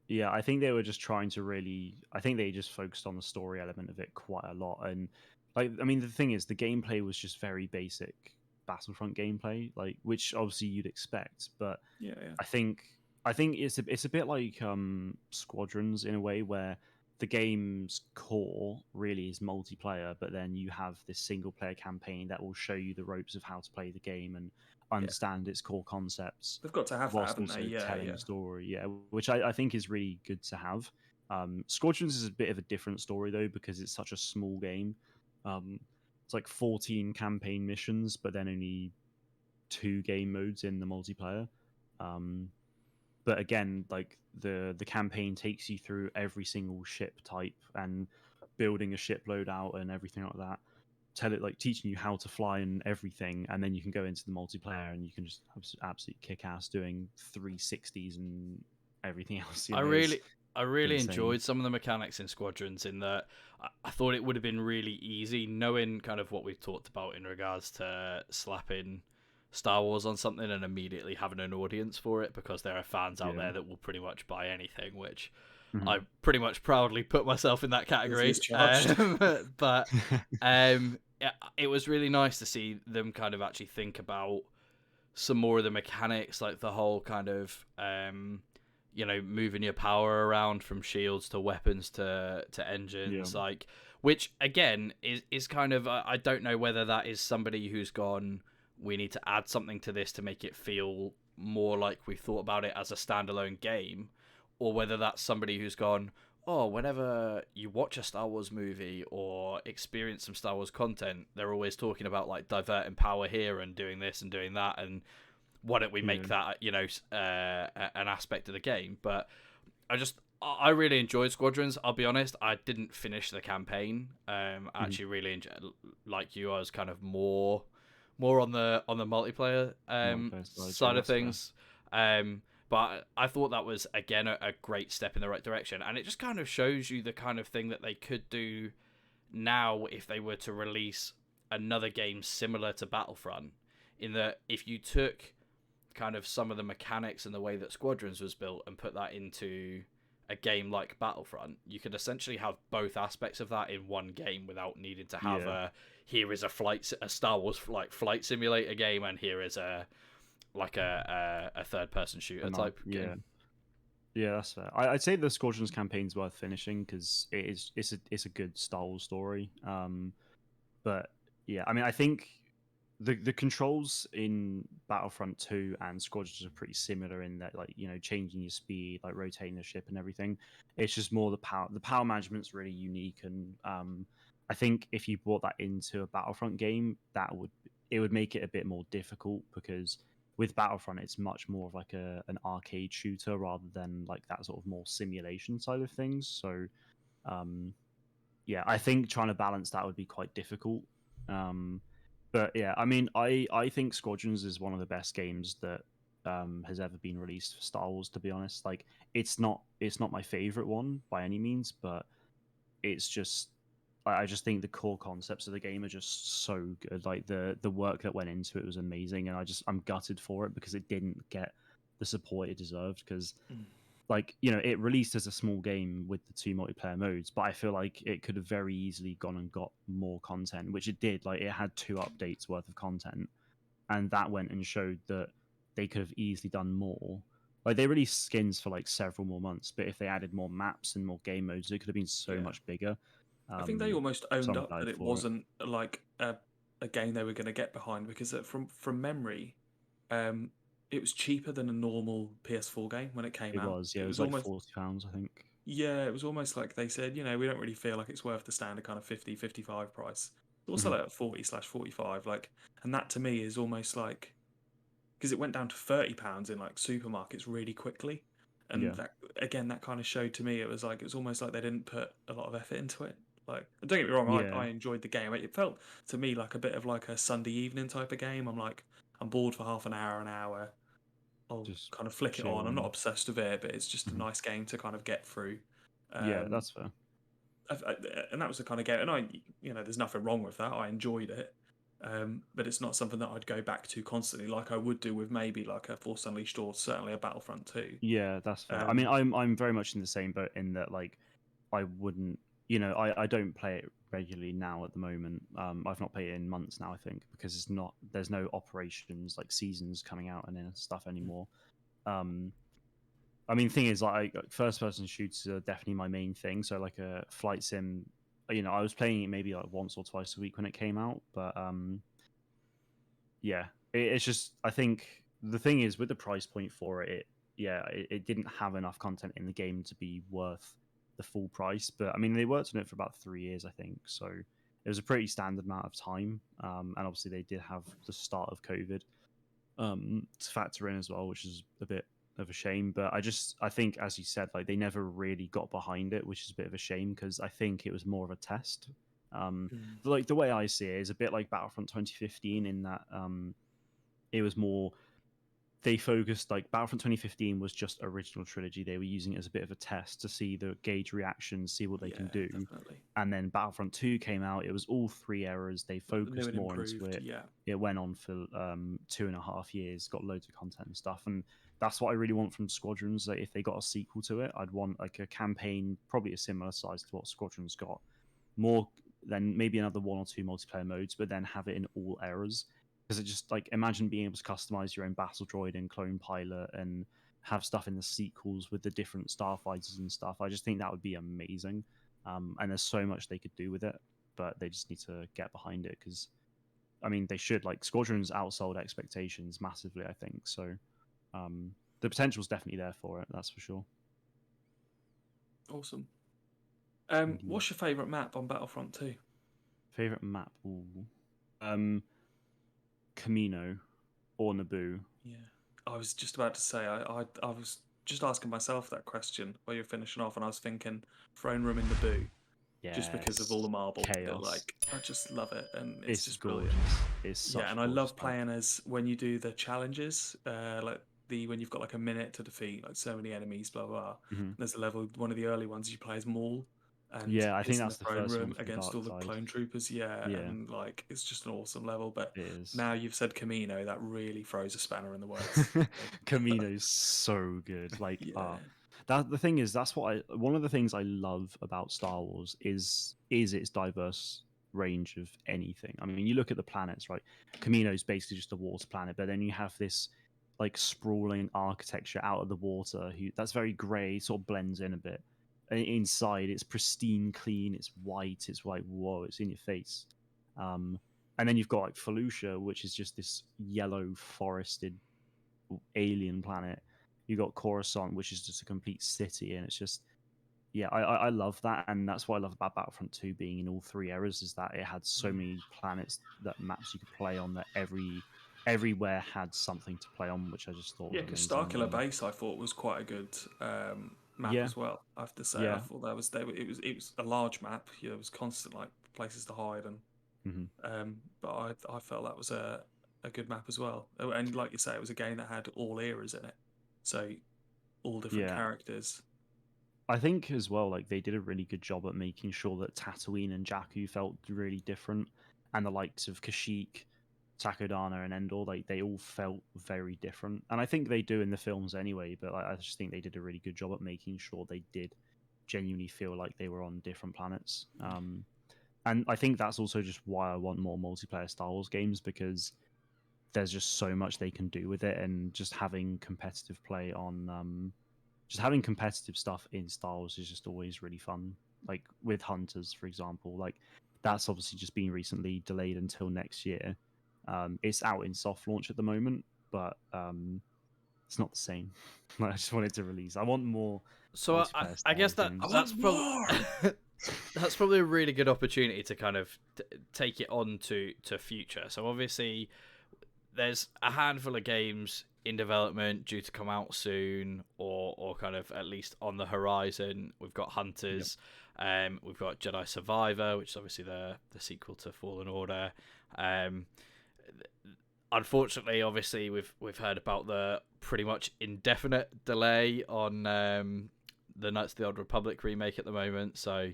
yeah, I think they were just trying to really. I think they just focused on the story element of it quite a lot, and like, I mean, the thing is, the gameplay was just very basic Battlefront gameplay, like which obviously you'd expect, but Yeah, yeah. I think it's a bit like Squadrons in a way where the game's core really is multiplayer, but then you have this single player campaign that will show you the ropes of how to play the game and Yeah. understand its core concepts They've got to have that, whilst haven't also they? Yeah, telling yeah. a story. Yeah, which I think is really good to have. Squadrons is a bit of a different story though because it's such a small game. It's like 14 campaign missions, but then only 2 game modes in the multiplayer. But again, like the campaign takes you through every single ship type and building a ship loadout and everything like that. Tell it like teaching you how to fly and everything, and then you can go into the multiplayer and you can just absolutely kick ass doing 360s and everything else. You I know, really, I it's really insane. enjoyed some of the mechanics in Squadrons. In that, I thought it would have been really easy, knowing kind of what we've talked about in regards to slapping Star Wars on something and immediately having an audience for it, because there are fans out Yeah. there that will pretty much buy anything, which Mhm. I pretty much proudly put myself in that category. is charged. But it was really nice to see them kind of actually think about some more of the mechanics, like the whole kind of moving your power around from shields to weapons to engines, Yeah. like, which again is kind of, I don't know whether that is somebody who's gone, we need to add something to this to make it feel more like we've thought about it as a standalone game, or whether that's somebody who's gone, oh, whenever you watch a Star Wars movie or experience some Star Wars content, they're always talking about like diverting power here and doing this and doing that, and why don't we make that an aspect of the game? But I really enjoyed Squadrons. I'll be honest, I didn't finish the campaign. I actually really enjoyed, like you, I was kind of more on the multiplayer Multiplayer side of that's fair. things. But I thought that was again a great step in the right direction, and it just kind of shows you the kind of thing that they could do now if they were to release another game similar to Battlefront. In that, if you took kind of some of the mechanics and the way that Squadrons was built and put that into a game like Battlefront, you could essentially have both aspects of that in one game without needing to have here is a Star Wars flight simulator game, and here is a third person shooter type game. Yeah, that's fair. I'd say the Squadrons campaign's worth finishing because it's a good Star Wars story. But yeah, I mean, I think the controls in Battlefront 2 and Squadrons are pretty similar in that, like, you know, changing your speed, like rotating the ship and everything. It's just more the power management's really unique, and I think if you brought that into a Battlefront game, it would make it a bit more difficult because with Battlefront, it's much more of like an arcade shooter rather than like that sort of more simulation side of things. So, yeah, I think trying to balance that would be quite difficult. But yeah, I mean, I think Squadrons is one of the best games that has ever been released for Star Wars. To be honest, like it's not my favorite one by any means, but it's just I just think the core concepts of the game are just so good. Like the work that went into it was amazing, and I'm gutted for it because it didn't get the support it deserved. Because like, you know, it released as a small game with the 2 multiplayer modes, but I feel like it could have very easily gone and got more content, which it did. Like it had 2 updates worth of content, and that went and showed that they could have easily done more. Like they released skins for like several more months, but if they added more maps and more game modes, it could have been so much bigger. I think they almost So owned I'm up glad that it for it. wasn't like a game they were going to get behind, because from memory, it was cheaper than a normal PS4 game when it came It out. was, yeah, It it was was like almost £40, I think. it was almost like they said, we don't really feel like it's worth the standard kind of 50-55 price. We'll sell Mhm. it at 40/45, like, and that to me is almost like, because it went down to £30 in like supermarkets really quickly, and Yeah. that again, that kind of showed to me it was almost like they didn't put a lot of effort into it. Like, don't get me wrong, Yeah. I enjoyed the game. It felt to me like a bit of like a Sunday evening type of game. I'm bored for half an hour. I'll Just kind of flick it chill on. I'm not and obsessed with it, but it's just a Mhm. nice game to kind of get through. Yeah, Um, that's fair. and that was the kind of game, and there's nothing wrong with that. I enjoyed it, but it's not something that I'd go back to constantly, like I would do with maybe like a Force Unleashed or certainly a Battlefront 2. Yeah, that's fair. I mean, I'm very much in the same boat in that, like, I wouldn't, I don't play it regularly now at the moment. I've not played it in months now, I think, because there's no operations like seasons coming out and stuff anymore. I mean, thing is, like, first person shooters are definitely my main thing. So like a flight sim, I was playing it maybe like once or twice a week when it came out, but yeah, it's just, I think the thing is with the price point for it, it didn't have enough content in the game to be worth the full price. But I mean, they worked on it for about 3 years, I think, so it was a pretty standard amount of time. And obviously they did have the start of COVID to factor in as well, which is a bit of a shame. But I think, as you said, like, they never really got behind it, which is a bit of a shame, because I think it was more of a test. Like, the way I see it is a bit like Battlefront 2015 in that it was more, they focused, like, Battlefront 2015 was just original trilogy. They were using it as a bit of a test to see the gauge reactions, see what they can do. Definitely. And then Battlefront 2 came out. It was all 3 eras. They focused more into it. Yeah. It went on for 2.5 years, got loads of content and stuff. And that's what I really want from Squadrons. Like, if they got a sequel to it, I'd want like a campaign, probably a similar size to what Squadrons got. More than maybe another 1 or 2 multiplayer modes, but then have it in all eras. Because it just, like, imagine being able to customize your own battle droid and clone pilot and have stuff in the sequels with the different starfighters and stuff. I just think that would be amazing. And there's so much they could do with it, but they just need to get behind it, because, I mean, they should. Like, Squadrons outsold expectations massively, I think. So the potential's definitely there for it, that's for sure. Awesome. What's your favourite map on Battlefront 2? Favorite map? Ooh. Camino or Naboo. Yeah, I was just about to say, I was just asking myself that question while you're finishing off, and I was thinking throne room in Naboo, just because of all the marble. Chaos. Like, I just love it, and it's just gorgeous. brilliant. It's such and I love playing as when you do the challenges, like when you've got like a minute to defeat like so many enemies, blah blah. Mm-hmm. There's a level, one of the early ones, you play as Maul. And yeah, I think that's the the first room one against all the clone troopers. Yeah, and like, it's just an awesome level. But now you've said Camino, that really throws a spanner in the works. Camino's so good. Like, the thing is, that's what one of the things I love about Star Wars is its diverse range of anything. I mean, you look at the planets, right? Camino's basically just a water planet, but then you have this like sprawling architecture out of the water. That's very grey, sort of blends in a bit. Inside, it's pristine, clean, it's white, it's like, whoa, it's in your face. And then you've got like Felucia, which is just this yellow forested alien planet. You got Coruscant, which is just a complete city, and it's just, I love that. And that's what I love about Battlefront 2 being in all 3 eras, is that it had so many planets, that maps you could play on, that everywhere had something to play on, which I just thought was amazing. Because Starkiller Base, I thought, was quite a good map as well. I have to say, I thought it was a large map. There was constant like places to hide, and but I felt that was a good map as well. And like you say, it was a game that had all eras in it, so all different characters. I think as well, like, they did a really good job at making sure that Tatooine and Jakku felt really different, and the likes of Kashyyyk, Takodana, and Endor, like, they all felt very different. And I think they do in the films anyway, but I just think they did a really good job at making sure they did genuinely feel like they were on different planets. And I think that's also just why I want more multiplayer Star Wars games, because there's just so much they can do with it, and just having competitive play on just having competitive stuff in Star Wars is just always really fun. Like with Hunters, for example, like, that's obviously just been recently delayed until next year. It's out in soft launch at the moment, but it's not the same. I just wanted to release. I want more. So I guess that's probably that's probably a really good opportunity to kind of take it on to future. So obviously, there's a handful of games in development due to come out soon, or kind of at least on the horizon. We've got Hunters, we've got Jedi Survivor, which is obviously the sequel to Fallen Order. Unfortunately, obviously, we've heard about the pretty much indefinite delay on the Knights of the Old Republic remake at the moment. So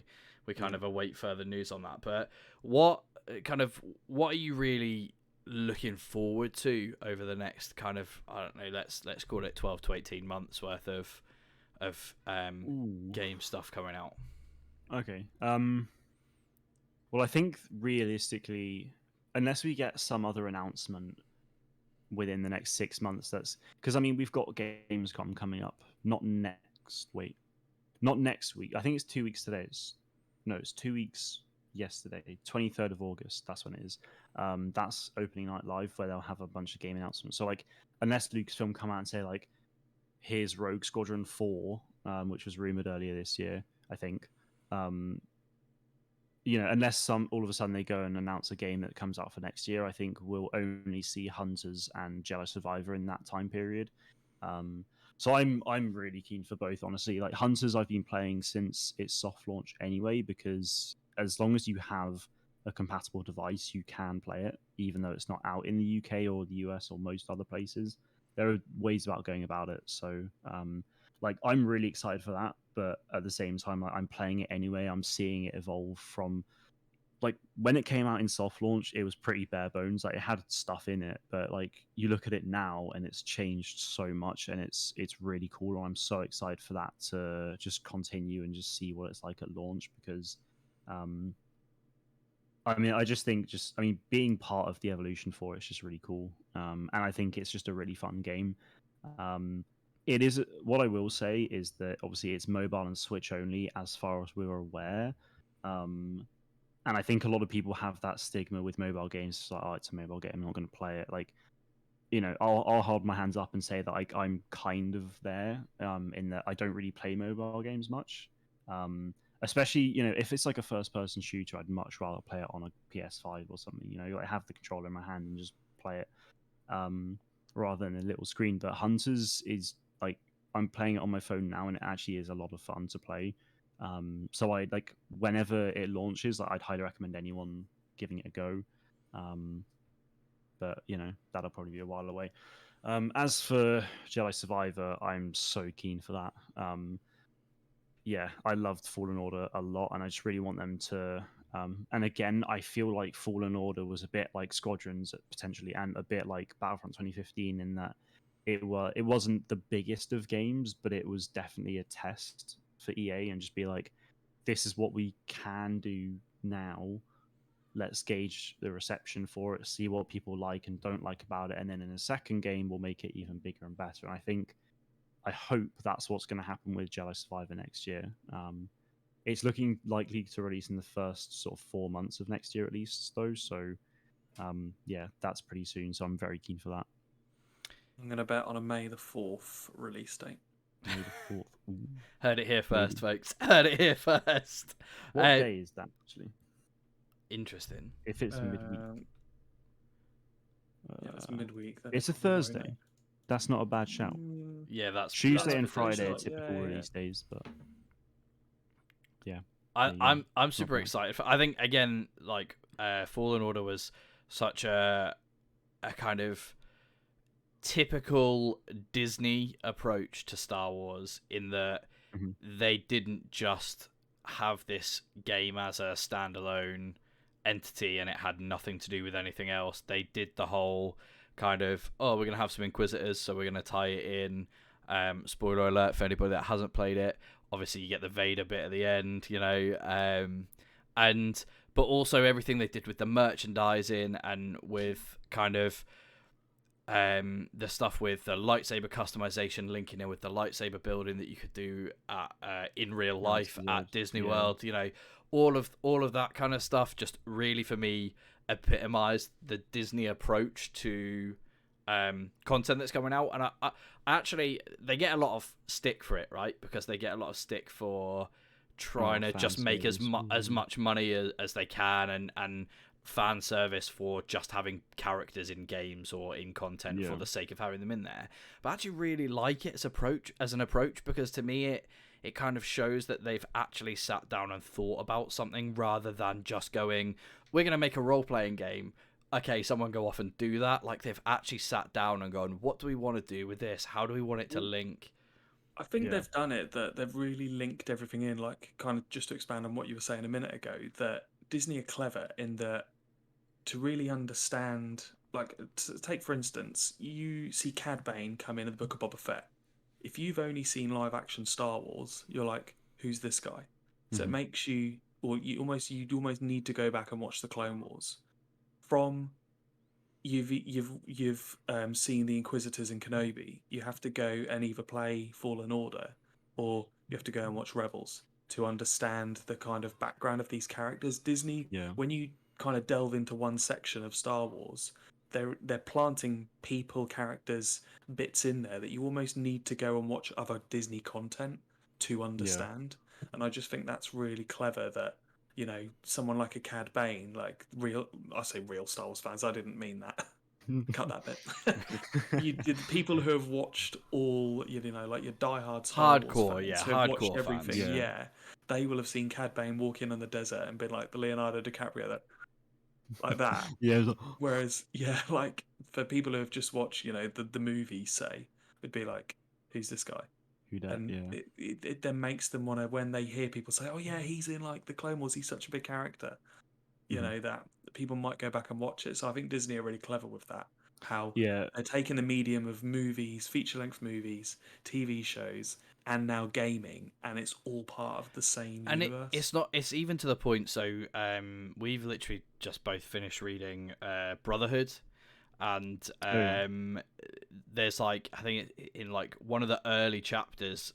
we kind of await further news on that. But what are you really looking forward to over the next kind of, I don't know, let's call it 12 to 18 months worth of game stuff coming out? Okay. Well, I think realistically, unless we get some other announcement within the next 6 months, that's because I mean we've got Gamescom coming up. Not next week. I think it's 2 weeks today. It's 2 weeks yesterday, 23rd of August. That's when it is. That's opening night live where they'll have a bunch of game announcements. So like, unless Lucasfilm come out and say like, here's Rogue Squadron 4, which was rumored earlier this year, I think. Unless all of a sudden they go and announce a game that comes out for next year, I think we'll only see Hunters and Jedi Survivor in that time period. So I'm really keen for both, honestly. Like Hunters, I've been playing since its soft launch anyway, because as long as you have a compatible device, you can play it, even though it's not out in the UK or the US or most other places. There are ways about going about it. So, I'm really excited for that, but at the same time, I'm playing it anyway. I'm seeing it evolve from, like, when it came out in soft launch, it was pretty bare bones. Like, it had stuff in it, but like you look at it now and it's changed so much, and it's really cool. And I'm so excited for that to just continue and just see what it's like at launch, because I just think being part of the evolution for it is just really cool. And I think it's just a really fun game. It is, what I will say is that obviously it's mobile and Switch only as far as we're aware. And I think a lot of people have that stigma with mobile games. It's like, oh, it's a mobile game, I'm not going to play it. Like, I'll hold my hands up and say that I'm kind of there, in that I don't really play mobile games much. Especially, if it's like a first-person shooter, I'd much rather play it on a PS5 or something. I have the controller in my hand and just play it, rather than a little screen. But Hunters is like, I'm playing it on my phone now, and it actually is a lot of fun to play. So I like, whenever it launches, I'd highly recommend anyone giving it a go. But that'll probably be a while away. As for Jedi Survivor, I'm so keen for that. Yeah, I loved Fallen Order a lot, and I just really want them to. And again, I feel like Fallen Order was a bit like Squadrons potentially, and a bit like Battlefront 2015 in that it wasn't the biggest of games, but it was definitely a test for EA, and just be like, this is what we can do now. Let's gauge the reception for it, see what people like and don't like about it, and then in a second game we'll make it even bigger and better. And I hope that's what's going to happen with Jedi Survivor next year. It's looking likely to release in the first sort of 4 months of next year at least, though. So, yeah, that's pretty soon. So I'm very keen for that. I'm going to bet on a May the 4th release date. May the 4th. Ooh. Heard it here first, folks. Heard it here first. What day is that, actually? Interesting. If it's midweek. Yeah, it's midweek. It's a Thursday. That's not a bad shout. Yeah, that's Tuesday that's and Friday are potential. typical Yeah. release days, but yeah. I'm super excited. I think again, like Fallen Order was such a kind of typical Disney approach to Star Wars, in that they didn't just have this game as a standalone entity and it had nothing to do with anything else. They did the whole kind of, we're going to have some Inquisitors, so we're going to tie it in. Spoiler alert for anybody that hasn't played it. Obviously, you get the Vader bit at the end, but also everything they did with the merchandising and with kind of the stuff with the lightsaber customization, linking in with the lightsaber building that you could do in real life at Disney World. All of that kind of stuff just really, for me, epitomized the Disney approach to content that's coming out. And I actually, they get a lot of stick for it, right? Because they get a lot of stick for trying to just make as much money as they can, and fan service for just having characters in games or in content for the sake of having them in there. But I actually really like it as an approach, because to me it kind of shows that they've actually sat down and thought about something, rather than just going, we're going to make a role-playing game. Okay, someone go off and do that. Like, they've actually sat down and gone, what do we want to do with this? How do we want it to link? I think Yeah. they've done it, that they've really linked everything in, like kind of just to expand on what you were saying a minute ago, that Disney are clever in that to really understand, like, take for instance, you see Cad Bane come in the Book of Boba Fett. If you've only seen live action Star Wars, you're like, who's this guy? So it Mhm. makes you, or you almost need to go back and watch the Clone Wars. From you've seen the Inquisitors in Kenobi, you have to go and either play Fallen Order or you have to go and watch Rebels to understand the kind of background of these characters. Disney, Yeah. when you kind of delve into one section of Star Wars, they're planting people, characters, bits in there that you almost need to go and watch other Disney content to understand. And I just think that's really clever that someone like a Cad Bane, like I say real Star Wars fans, I didn't mean that. Cut that bit. The people who have watched all, like your diehard Star Wars Hardcore, fans, yeah, who have watched hardcore everything, fans. Yeah. they will have seen Cad Bane walk in on the desert and been like the Leonardo DiCaprio, like that. Yeah. It was Whereas, like for people who have just watched, the movie, say, it'd be like, who's this guy? who dat? And Yeah. it then makes them want to, when they hear people say, oh yeah, he's in like the Clone Wars, he's such a big character, Mhm. that people might go back and watch it. So I think Disney are really clever with that, how Yeah. they're taking the medium of movies, feature-length movies, TV shows, and now gaming, and it's all part of the same And universe. it's even to the point. So we've literally just both finished reading Brotherhood, and Oh, yeah. there's like, I think in like one of the early chapters,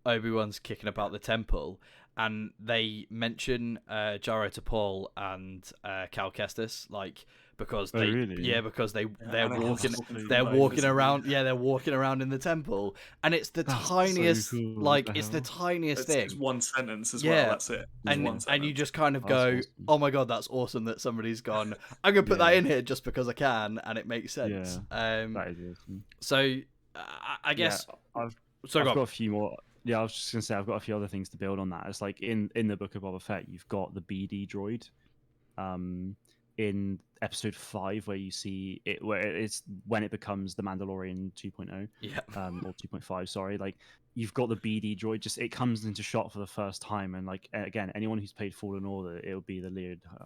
Obi-Wan's kicking about the temple, and they mention Jaro Tapal and Cal Kestis, like, because Oh, really? because they're Anakin's walking talking they're about walking physically. around they're walking around in the temple, and it's the That's tiniest, so cool. like, What the it's the hell? tiniest It's thing. one sentence as well. Yeah. That's it. Just Yeah. one And sentence. you just kind of That's go, awesome. oh my god, that's awesome that somebody's gone, I'm gonna put that Yeah. in here just because I can, and it makes sense. That is awesome. So I guess, I've so go got on. a few more. Yeah, I was just gonna say I've got a few other things to build on that. It's like in the Book of Boba Fett, you've got the BD droid. In episode 5, where you see it, where it's when it becomes the Mandalorian 2.0, Yeah. or 2.5, sorry. Like, you've got the BD droid, just it comes into shot for the first time, and like, again, anyone who's played Fallen Order, it'll be the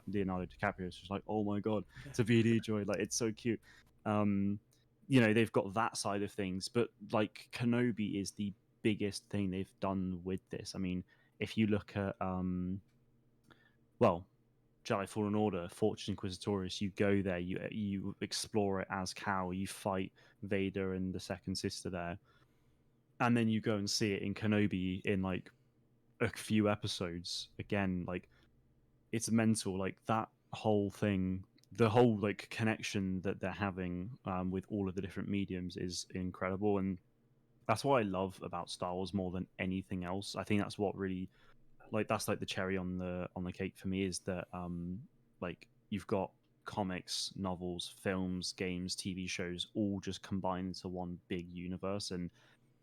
Leonardo DiCaprio. It's just like, oh my god, it's a BD droid, like, it's so cute. They've got that side of things, but like Kenobi is the biggest thing they've done with this. I mean, if you look at well, Jedi Fallen Order, Fortress Inquisitorius, you go there, you explore it as Cal, you fight Vader and the second sister there, and then you go and see it in Kenobi in like a few episodes. Again, like, it's mental. Like, that whole thing, the whole like connection that they're having with all of the different mediums is incredible, and that's what I love about Star Wars more than anything else. I think that's what really, like, that's like the cherry on the cake for me, is that like, you've got comics, novels, films, games, TV shows, all just combined into one big universe. And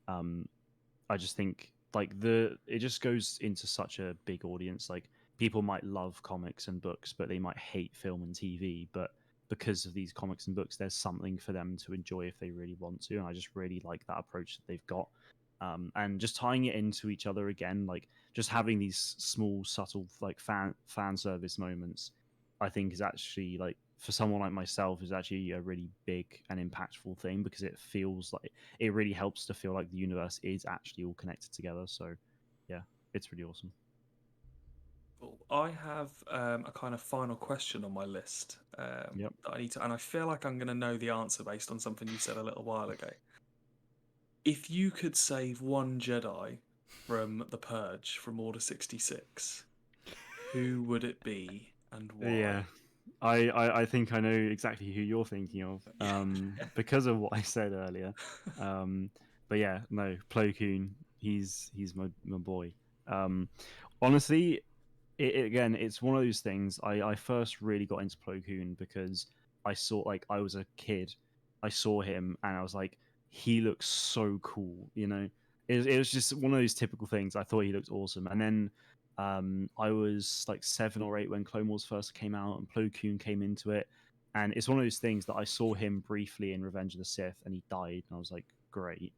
I just think, like, it just goes into such a big audience. Like, people might love comics and books, but they might hate film and TV. But because of these comics and books, there's something for them to enjoy if they really want to. And I just really like that approach that they've got. And just tying it into each other again, like, just having these small, subtle, like, fan service moments, I think is actually, like, for someone like myself, is actually a really big and impactful thing, because it feels like it really helps to feel like the universe is actually all connected together. So, yeah, it's really awesome. Cool. I have a kind of final question on my list Yep. that I need to, and I feel like I'm going to know the answer based on something you said a little while ago. If you could save one Jedi from the Purge, from Order 66, who would it be and why? Yeah. I think I know exactly who you're thinking of, because of what I said earlier. But yeah, no, Plo Koon, he's my boy. Honestly, again, it's one of those things. I first really got into Plo Koon because I saw, like, I was a kid, I saw him, and I was like, he looks so cool. It was just one of those typical things. I thought he looked awesome, and then I was like 7 or 8 when Clone Wars first came out, and Plo Koon came into it, and it's one of those things that I saw him briefly in Revenge of the Sith, and he died, and I was like, great.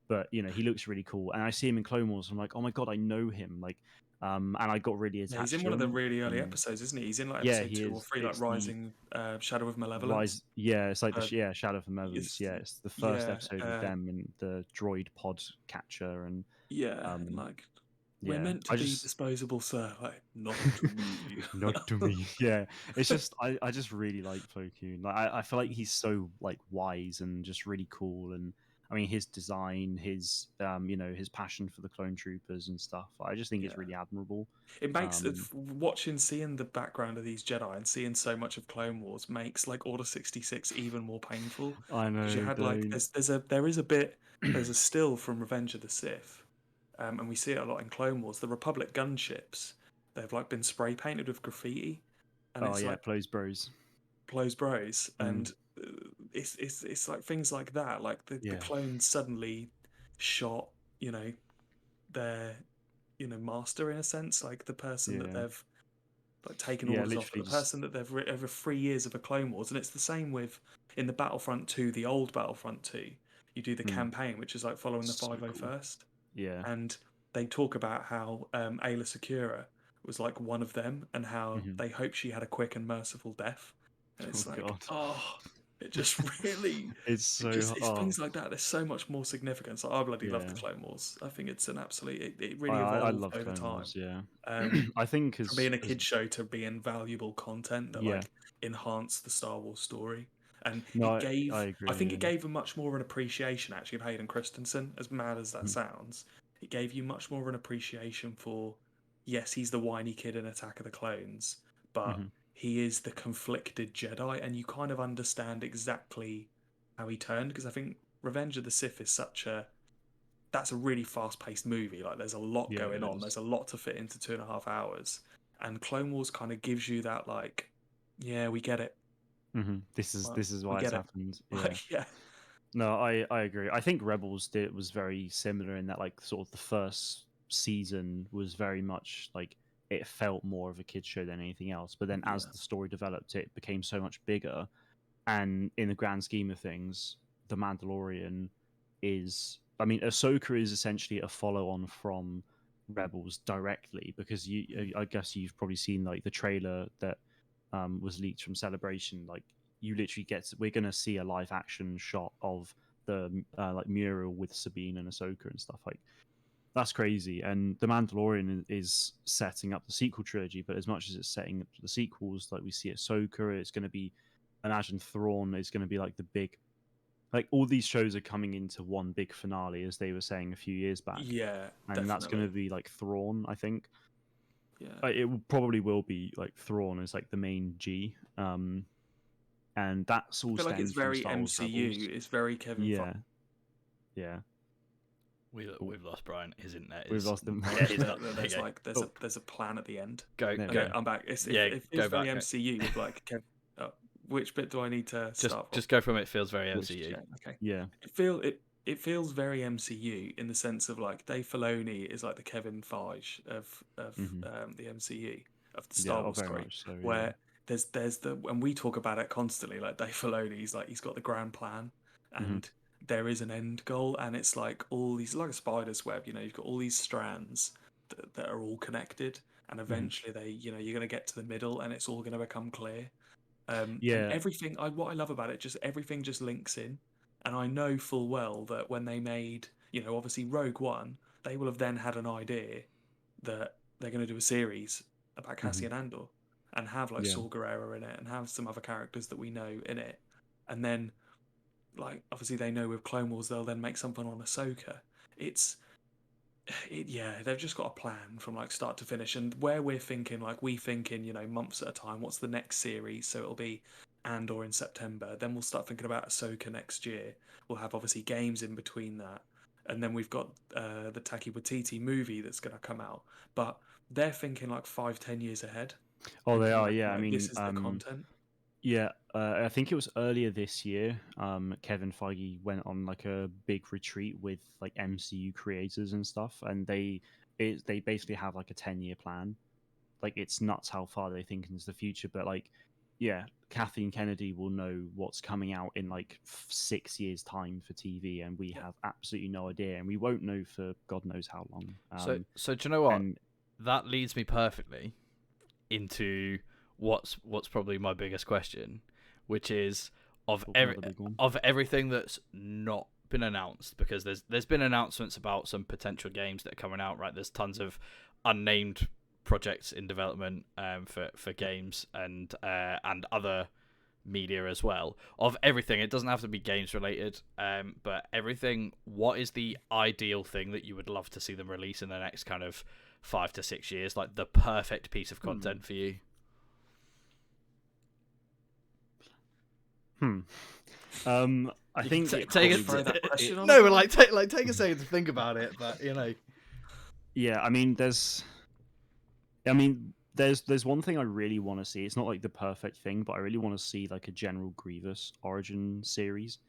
but he looks really cool. And I see him in Clone Wars. I'm like, oh my god, I know him. Like, and I got really Yeah, he's attached in to one of the him. really early episodes, isn't he? He's in like Yeah, episode he 2 or is. 3, like It's the Rising, Shadow of Malevolence. Rise. Yeah, it's like Uh, Shadow of the Malevolence. it's Yeah, it's the first yeah, episode with them and the droid pod catcher, and yeah, and um, like we're yeah, meant to I be just disposable, sir. Like, not to me. not to me. Yeah, it's just I just really like Plo Koon. Like I feel like he's so like wise and just really cool, and I mean his design, his his passion for the clone troopers and stuff. I just think it's Yeah. really admirable. It makes Um, seeing the background of these Jedi and seeing so much of Clone Wars makes like Order 66 even more painful, I because you know, had like don't. there's a still from Revenge of the Sith, and we see it a lot in Clone Wars. The Republic gunships, they've like been spray painted with graffiti, and Oh it's yeah, like Plo's Bros. Plo's Bros, Mm, and it's like things like that, like the yeah, clones suddenly shot, their master, in a sense, like the person that yeah, they've like taken yeah. orders off, but Literally the just. person that they've over 3 years of a Clone Wars. And it's the same with in the Battlefront 2, the old Battlefront 2. You do the Mm, campaign, which is like following the so cool. 501st, Yeah. and they talk about how Ayla Secura was like one of them, and how Hmm. they hope she had a quick and merciful death. And Oh it's like, god. oh, it just really, It's so. it's Oh things like that. There's so much more significance. I bloody love the yeah. Clone Wars. I think it's an absolute. It I really I evolved love over Clone time. Wars. Yeah. Um, I think from being a kid show to being valuable content that yeah. like enhanced the Star Wars story. And No, it I gave, I agree. think Yeah. it gave a much more of an appreciation actually of Hayden Christensen, as mad as that Mhm, sounds. It gave you much more of an appreciation for, yes, he's the whiny kid in Attack of the Clones, but mhm. he is the conflicted Jedi, and you kind of understand exactly how he turned, because I think Revenge of the Sith is that's a really fast-paced movie. Like, there's a lot Yeah, going it on. is. There's a lot to fit into 2.5 hours, and Clone Wars kind of gives you that, like, yeah, we get it. This is Like, this is we why it's get it. happened. Yeah. Like, yeah, No, I agree. I think Rebels did was very similar in that like sort of the first season was very much like it felt more of a kids show than anything else. But then as yeah, the story developed, it became so much bigger. And in the grand scheme of things, The Mandalorian is. I mean, Ahsoka is essentially a follow-on from Rebels directly because I guess you've probably seen like the trailer that was leaked from Celebration. Like you literally we're gonna see a live action shot of the like mural with Sabine and Ahsoka and stuff. Like that's crazy. And The Mandalorian is setting up the sequel trilogy, but as much as it's setting up the sequels, like we see Ahsoka, it's going to be, imagine Thrawn is going to be like the big, like all these shows are coming into one big finale, as they were saying a few years back, yeah, and that's going to definitely. be like Thrawn, I think. Yeah, Probably will be like Thrawn as like the main G, and that's I all feel like it's stemmed from very Star Wars MCU. Rebels. It's very Kevin Feige. Yeah, yeah. Oh, We've lost Brian. His internet we've is. lost them. Yeah, he's not. That There you there's go. like Oh, there's a plan at the end. Go, there we Okay, go. go. I'm back. Yeah, It go feels very back. MCU with like which bit do I need to Just start from? just go from it. Feels very Which MCU. Yeah, okay. Yeah. It feels very MCU in the sense of like Dave Filoni is like the Kevin Feige of Hmm. the MCU, of the Yeah. Star Oh, Wars very story, much so. Yeah. where there's the and we talk about it constantly. Like Dave Filoni's like he's got the grand plan, Hmm. and there is an end goal, and it's like all these like a spider's web. You've got all these strands that are all connected, and Hmm. eventually you're gonna get to the middle, and it's all gonna become clear. And Yeah. everything, what I love about it, just everything just links in. And I know full well that when they made, obviously Rogue One, they will have then had an idea that they're going to do a series about Hmm. Cassian Andor and have like Yeah. Saw Gerrera in it and have some other characters that we know in it. And then, like, obviously they know with Clone Wars they'll then make something on Ahsoka. It's yeah, they've just got a plan from like start to finish, and where we're thinking, like we think in months at a time. What's the next series? So it'll be Andor in September. Then we'll start thinking about Ahsoka next year. We'll have obviously games in between that, and then we've got the Taiki Waititi movie that's going to come out. But they're thinking like 5-10 years ahead, Oh, they thinking are. like Yeah. I this mean, is the content. yeah. I think it was earlier this year. Kevin Feige went on like a big retreat with like MCU creators and stuff, and they basically have like a 10-year plan. Like it's nuts how far they think into the future, but like Kathleen Kennedy will know what's coming out in like 6 years' time for TV, and we have absolutely no idea, and we won't know for God knows how long. So do you know what? And That leads me perfectly into what's probably my biggest question, which is of everything that's not been announced, because there's been announcements about some potential games that are coming out, right? There's tons of unnamed projects in development for games and other media as well. Of everything, it doesn't have to be games related, but everything. What is the ideal thing that you would love to see them release in the next kind of 5 to 6 years? Like the perfect piece of content for you. I think take a second to think about it, but yeah, I mean, there's one thing I really want to see. It's not like the perfect thing, but I really want to see like a General Grievous origin series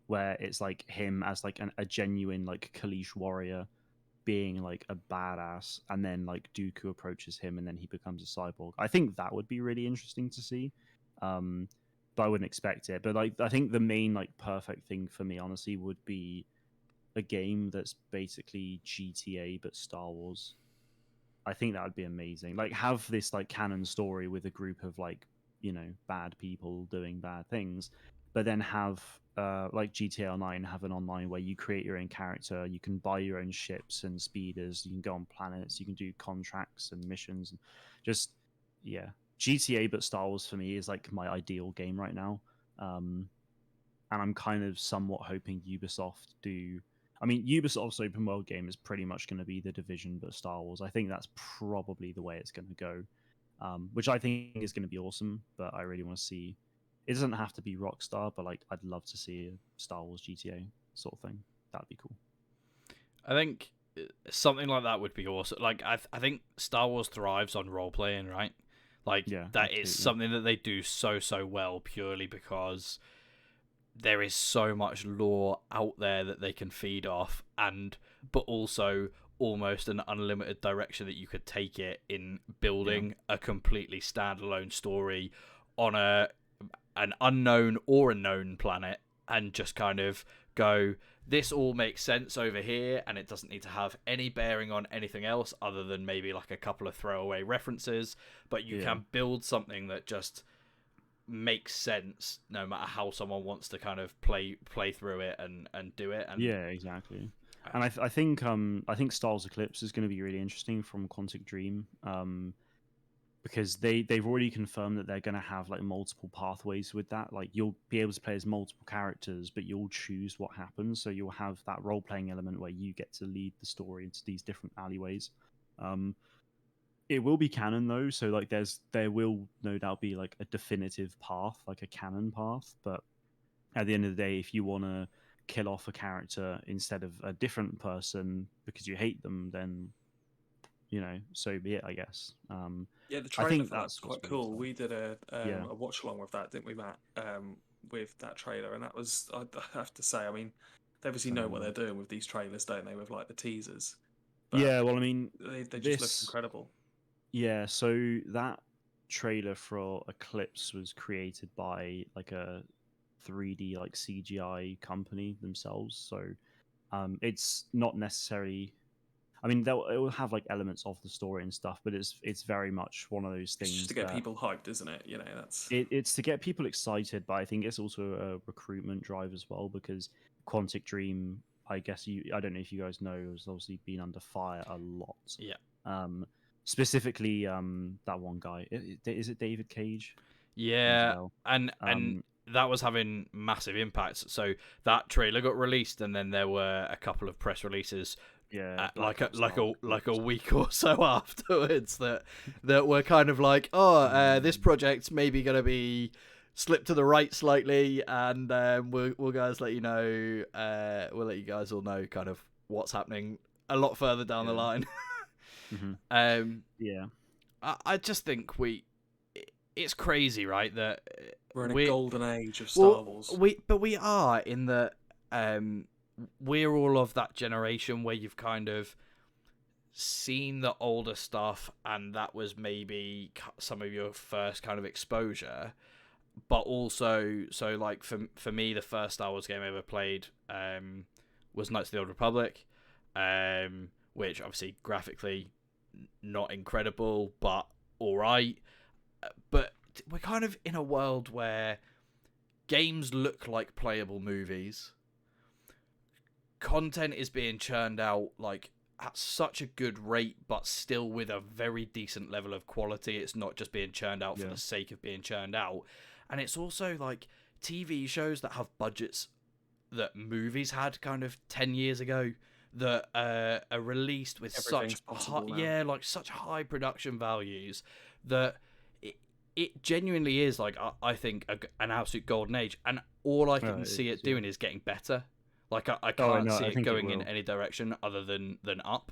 where it's like him as like a genuine like Kalish warrior being like a badass, and then like Dooku approaches him and then he becomes a cyborg. I think that would be really interesting to see. But I wouldn't expect it. But like, I think the main like perfect thing for me, honestly, would be a game that's basically GTA but Star Wars. I think that would be amazing. Like, have this like canon story with a group of like bad people doing bad things, but then have like GTA Online have an online where you create your own character. You can buy your own ships and speeders. You can go on planets. You can do contracts and missions. And just GTA but Star Wars for me is like my ideal game right now, and I'm kind of somewhat hoping Ubisoft do. I mean, Ubisoft's open world game is pretty much going to be The Division but Star Wars. I think that's probably the way it's going to go, which I think is going to be awesome. But I really want to see. It doesn't have to be Rockstar, but like I'd love to see a Star Wars GTA sort of thing. That'd be cool. I think something like that would be awesome. Like I think Star Wars thrives on role playing, right? Like that absolutely. is something that they do so well, purely because there is so much lore out there that they can feed off, but also almost an unlimited direction that you could take it in building a completely standalone story on an unknown or a known planet, and just kind of go, this all makes sense over here, and it doesn't need to have any bearing on anything else other than maybe like a couple of throwaway references, but you can build something that just makes sense no matter how someone wants to kind of play through it and do it. And yeah, exactly. And I think Star Wars Eclipse is going to be really interesting from Quantic Dream, because they've already confirmed that they're going to have like multiple pathways with that. Like you'll be able to play as multiple characters, but you'll choose what happens. So you'll have that role playing element where you get to lead the story into these different alleyways. It will be canon though, so like there will no doubt be like a definitive path, like a canon path. But at the end of the day, if you want to kill off a character instead of a different person because you hate them, then so be it, I guess. The trailer for that's quite cool. We did a watch along with that, didn't we, Matt? With that trailer, and that was, I have to say, I mean, they obviously know what they're doing with these trailers, don't they? With like the teasers. But well, I mean, they just look incredible. Yeah, so that trailer for Eclipse was created by like a 3D like CGI company themselves. So it's not necessarily. I mean, it will have like elements of the story and stuff, but it's very much one of those things. It's just to get people hyped, isn't it? That's it's to get people excited, but I think it's also a recruitment drive as well, because Quantic Dream, I guess I don't know if you guys know, has obviously been under fire a lot. Yeah. Specifically, that one guy. Is it David Cage? Yeah, and that was having massive impacts. So that trailer got released, and then there were a couple of press releases. Yeah, like a week or so afterwards that were kind of like, this project's maybe going to be slipped to the right slightly, and we'll guys let you know. We'll let you guys all know kind of what's happening a lot further down the line. I just think it's crazy, right? That we're in a golden age of Star Wars. We are in the we're all of that generation where you've kind of seen the older stuff, and that was maybe some of your first kind of exposure. but also, so like for me, the first Star Wars game I ever played was Knights of the Old Republic, which obviously graphically not incredible, but all right. But we're kind of in a world where games look like playable movies. Content is being churned out like at such a good rate, but still with a very decent level of quality. It's not just being churned out for the sake of being churned out. And it's also like TV shows that have budgets that movies had kind of 10 years ago that are released with such such high production values that it genuinely is like I think an absolute golden age, and all I can see it doing is getting better. Like I can't see it going in any direction other than up.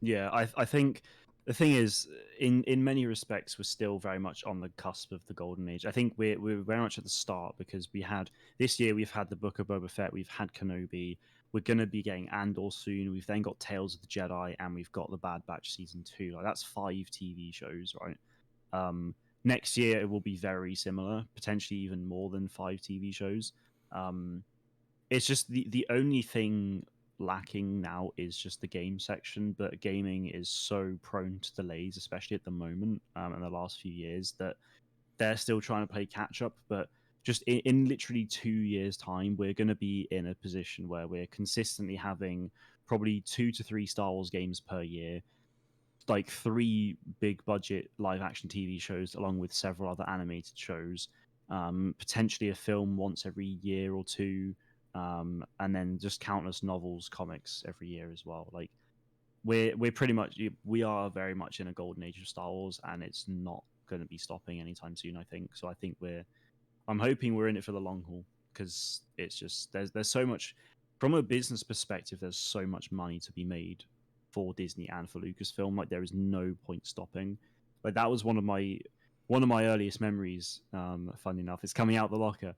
Yeah, I think the thing is, in many respects, we're still very much on the cusp of the golden age. I think we're very much at the start, because we've had the Book of Boba Fett, we've had Kenobi, we're gonna be getting Andor soon. We've then got Tales of the Jedi, and we've got the Bad Batch season 2. Like that's 5 TV shows, right? Next year it will be very similar, potentially even more than 5 TV shows. It's just the only thing lacking now is just the game section, but gaming is so prone to delays, especially at the moment, in the last few years, that they're still trying to play catch up. But just in literally 2 years time, we're going to be in a position where we're consistently having probably 2 to 3 Star Wars games per year, like 3 big budget live action TV shows, along with several other animated shows, potentially a film once every year or two, and then just countless novels, comics every year as well. Like we are very much in a golden age of Star Wars, and it's not going to be stopping anytime soon, I think. So I think I'm hoping we're in it for the long haul, because it's just there's so much from a business perspective. There's so much money to be made for Disney and for Lucasfilm. Like there is no point stopping. Like that was one of my earliest memories. Funny enough, it's coming out the locker.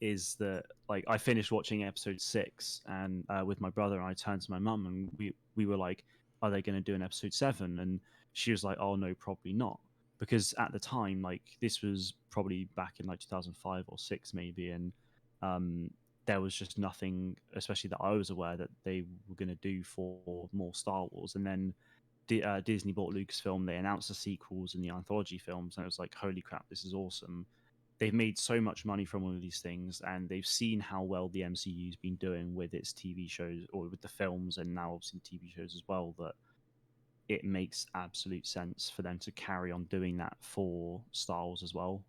Is that like I finished watching episode 6 and with my brother, and I turned to my mum and we were like, are they going to do an episode 7? And she was like, oh no, probably not, because at the time, like this was probably back in like 2005 or 6 maybe, and there was just nothing, especially that I was aware, that they were going to do for more Star Wars. And then Disney bought Lucasfilm, they announced the sequels and the anthology films, and it was like, holy crap, this is awesome. They've made so much money from all of these things, and they've seen how well the MCU's been doing with its TV shows, or with the films, and now obviously TV shows as well, that it makes absolute sense for them to carry on doing that for Star Wars as well.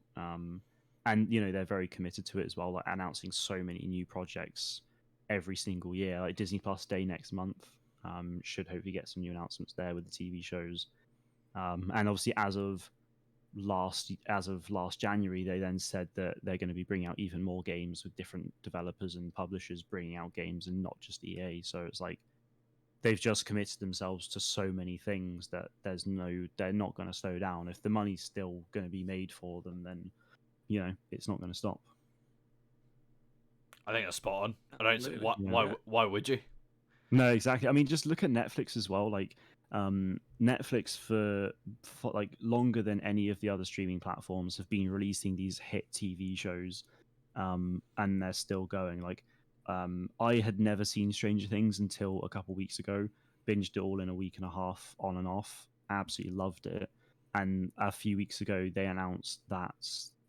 And they're very committed to it as well, like announcing so many new projects every single year. Like Disney Plus Day next month should hopefully get some new announcements there with the TV shows. And obviously, as of last January, they then said that they're going to be bringing out even more games with different developers and publishers bringing out games, and not just EA. So it's like they've just committed themselves to so many things that they're not going to slow down. If the money's still going to be made for them, then it's not going to stop. I think that's spot on. I don't see why would you? No, exactly. I mean, just look at Netflix as well. Like Netflix for like longer than any of the other streaming platforms have been releasing these hit TV shows, and they're still going. Like I had never seen Stranger Things until a couple weeks ago. Binged it all in a week and a half, on and off. Absolutely loved it. And a few weeks ago, they announced that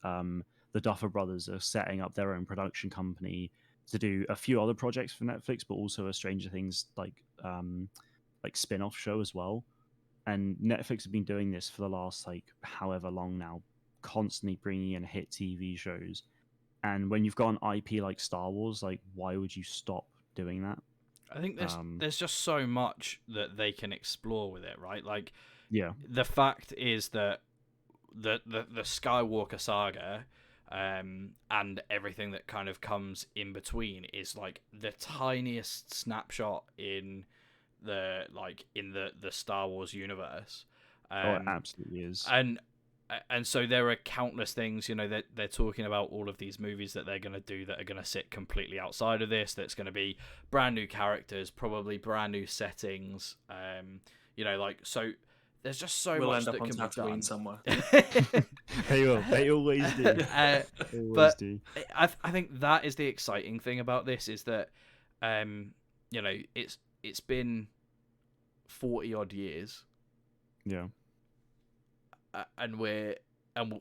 the Duffer Brothers are setting up their own production company to do a few other projects for Netflix, but also a Stranger Things like spin-off show as well. And Netflix have been doing this for the last like however long now, constantly bringing in hit TV shows. And when you've got an IP like Star Wars, like why would you stop doing that? I think there's just so much that they can explore with it, right? Like, yeah, the fact is that the Skywalker saga, and everything that kind of comes in between is like the tiniest snapshot in the Star Wars universe. It absolutely is. And so there are countless things, they're talking about all of these movies that they're going to do that are going to sit completely outside of this. That's going to be brand new characters, probably brand new settings. So there's just so We'll much end up that on can be done. Tatooine somewhere. They will. They always do. They always But do. I think that is the exciting thing about this, is that you know, it's been 40 odd years, Yeah. and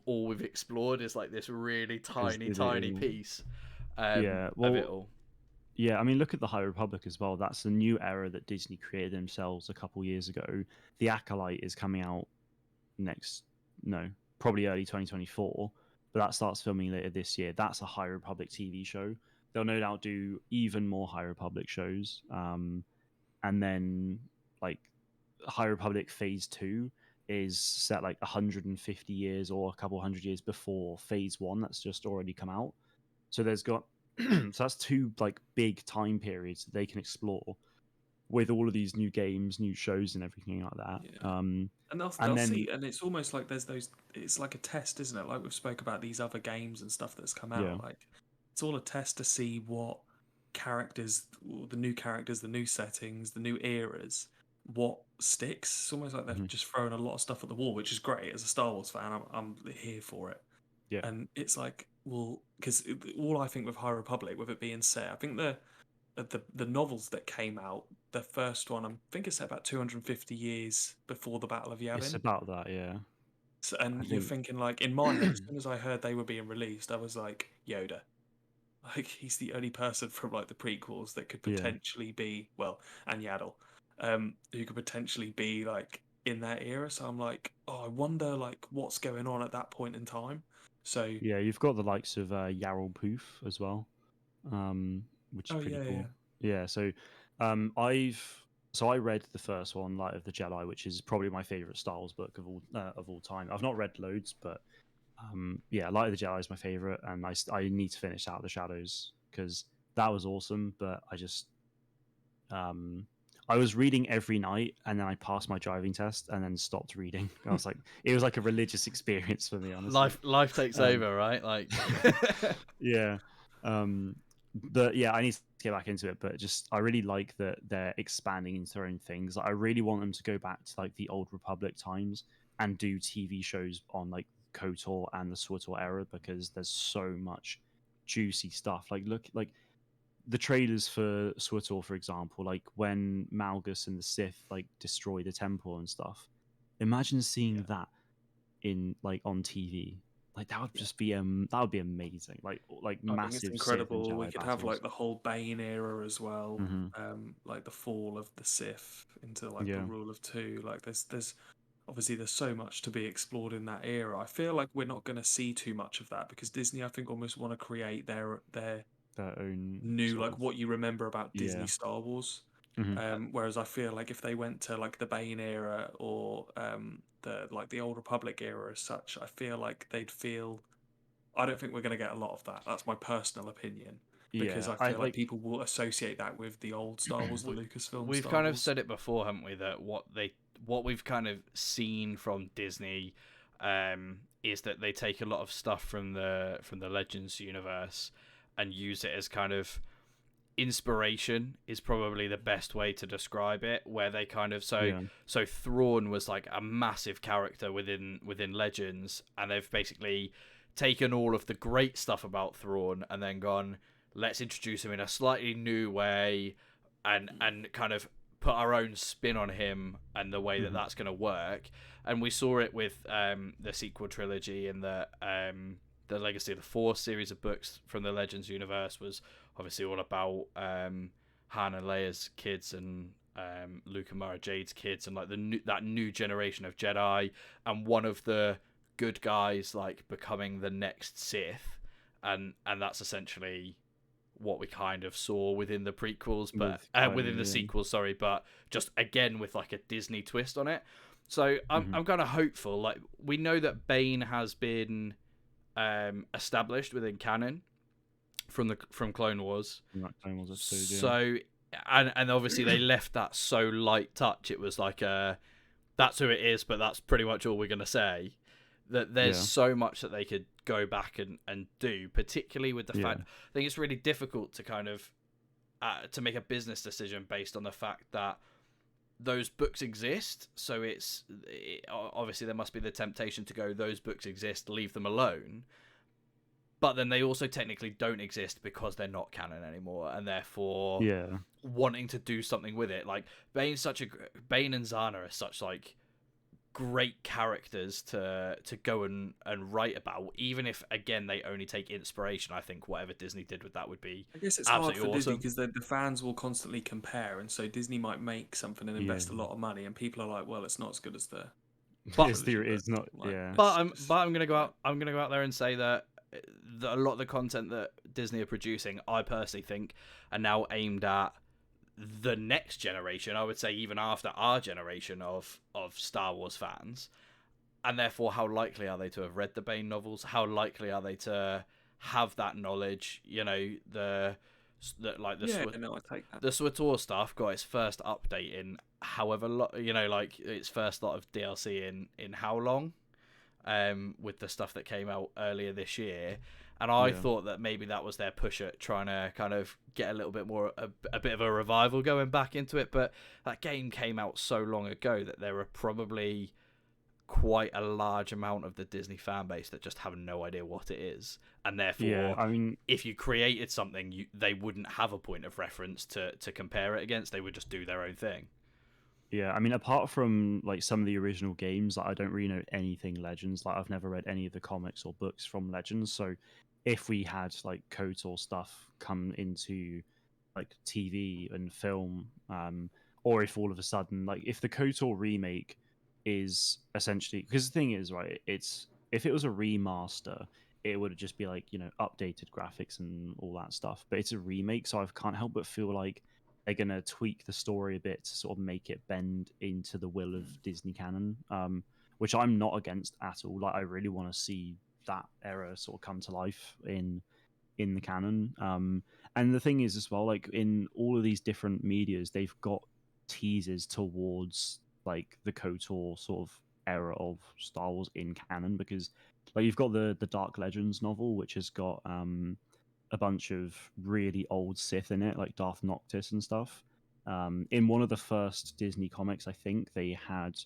all we've explored is like this really tiny little- piece Yeah, of well, it all. Yeah, I mean, look at the High Republic as well. That's a new era that Disney created themselves a couple years ago. The Acolyte is coming out probably early 2024, but that starts filming later this year. That's a High Republic TV show. They'll no doubt do even more High Republic shows. And then, like, High Republic Phase 2 is set like 150 years or a couple hundred years before Phase 1 that's just already come out. So there's got so that's two like big time periods that they can explore with all of these new games, new shows, and everything like that. Yeah. And they'll and then see, and it's almost like there's those. It's like a test, isn't it? Like we've spoke about these other games and stuff that's come out. Yeah. Like it's all a test to see what characters, the new characters, the new settings, the new eras, what sticks. It's almost like they've just thrown a lot of stuff at the wall, which is great. As a Star Wars fan, I'm here for it. Yeah. And it's like, well, because all I think with High Republic, with it being set, I think the novels that came out, the first one, I think it's set about 250 years before the Battle of Yavin. It's about that, yeah. So, and you're thinking, like, in my head, as soon as I heard they were being released, I was like, Yoda. Like, he's the only person from, like, the prequels that could potentially be, well, and Yaddle, who could potentially be, like, in that era. So I'm like, oh, I wonder, like, what's going on at that point in time. So yeah, you've got the likes of Yarl Poof as well, which is pretty cool. Yeah, so I read the first one, Light of the Jedi, which is probably my favorite Star Wars book of all time. I've not read loads, but yeah, Light of the Jedi is my favorite, and I need to finish Out of the Shadows because that was awesome. But I was reading every night, and then I passed my driving test, and then stopped reading. I was like, it was like a religious experience for me, honestly. Life takes over, right? Like, yeah. But yeah, I need to get back into it. But just, I really like that they're expanding into their own things. I really want them to go back to like the old Republic times and do TV shows on like KOTOR and the SWTOR era, because there's so much juicy stuff. Like, look, like the trailers for SWTOR, for example, like when Malgus and the Sith like destroy the temple and stuff. Imagine seeing that in like on TV. Like that would just be that would be amazing. Like I massive. think it's incredible. Sith and We Jedi could have battles. like the whole Bane era as well, Mm-hmm. like the fall of the Sith into like Yeah. the rule of two. Like there's obviously there's so much to be explored in that era. I feel like we're not going to see too much of that because Disney, I think, almost want to create their own new like what you remember about Disney Star Wars. Mm-hmm. Whereas I feel like if they went to like the Bane era or the Old Republic era as such, I feel like they'd feel. I don't think we're going to get a lot of that. That's my personal opinion. Because I feel like people will associate that with the old Star Wars, the Lucasfilm. We've Star kind of Wars. said it before, haven't we? That what we've kind of seen from Disney is that they take a lot of stuff from the Legends universe and use it as kind of inspiration, is probably the best way to describe it, where they kind of so Thrawn was like a massive character within Legends, and they've basically taken all of the great stuff about Thrawn and then gone, let's introduce him in a slightly new way and kind of put our own spin on him and the way that that's going to work. And we saw it with the sequel trilogy and the Legacy of the Force series of books from the Legends universe was obviously all about Han and Leia's kids and Luke and Mara Jade's kids and like that new generation of Jedi, and one of the good guys like becoming the next Sith, and that's essentially what we kind of saw within the prequels, but within the sequels, sorry, but just again with like a Disney twist on it. So I'm kind of hopeful. Like we know that Bane has been established within canon from Clone Wars. So and obviously they left that so light touch. It was like that's who it is, but that's pretty much all we're gonna say. That there's so much that they could go back and do, particularly with the fact I think it's really difficult to kind of to make a business decision based on the fact that those books exist, so obviously there must be the temptation to go, those books exist, leave them alone. But then they also technically don't exist because they're not canon anymore, and therefore wanting to do something with it. Like Bane and Zana are such like great characters to go and write about, even if again they only take inspiration. I think whatever Disney did with that would be, I guess it's absolutely hard for Disney awesome. because the fans will constantly compare, and so Disney might make something and invest a lot of money, and people are like, well, it's not as good as the But it's not like, but I'm gonna go out there and say that a lot of the content that Disney are producing, I personally think, are now aimed at the next generation. I would say even after our generation of Star Wars fans, and therefore how likely are they to have read the Bane novels? How likely are they to have that knowledge? You know, the SWTOR stuff got its first update in however like its first lot of DLC in how long, with the stuff that came out earlier this year. And I thought that maybe that was their push at trying to kind of get a little bit more, a bit of a revival going back into it. But that game came out so long ago that there are probably quite a large amount of the Disney fan base that just have no idea what it is. And therefore, if you created something, they wouldn't have a point of reference to compare it against. They would just do their own thing. Yeah, I mean, apart from like some of the original games, like, I don't really know anything Legends. Like, I've never read any of the comics or books from Legends. So, if we had like KOTOR stuff come into like TV and film, or if all of a sudden, like, if the KOTOR remake is essentially, because the thing is, right, it's if it was a remaster, it would just be like, updated graphics and all that stuff. But it's a remake, so I can't help but feel like they're going to tweak the story a bit to sort of make it bend into the will of Disney canon, which I'm not against at all. Like, I really want to see that era sort of come to life in the canon. And the thing is as well, like, in all of these different medias, they've got teasers towards like the KOTOR sort of era of Star Wars in canon, because like you've got the Dark Legends novel, which has got a bunch of really old Sith in it, like Darth Noctis and stuff. In one of the first Disney comics, I think they had,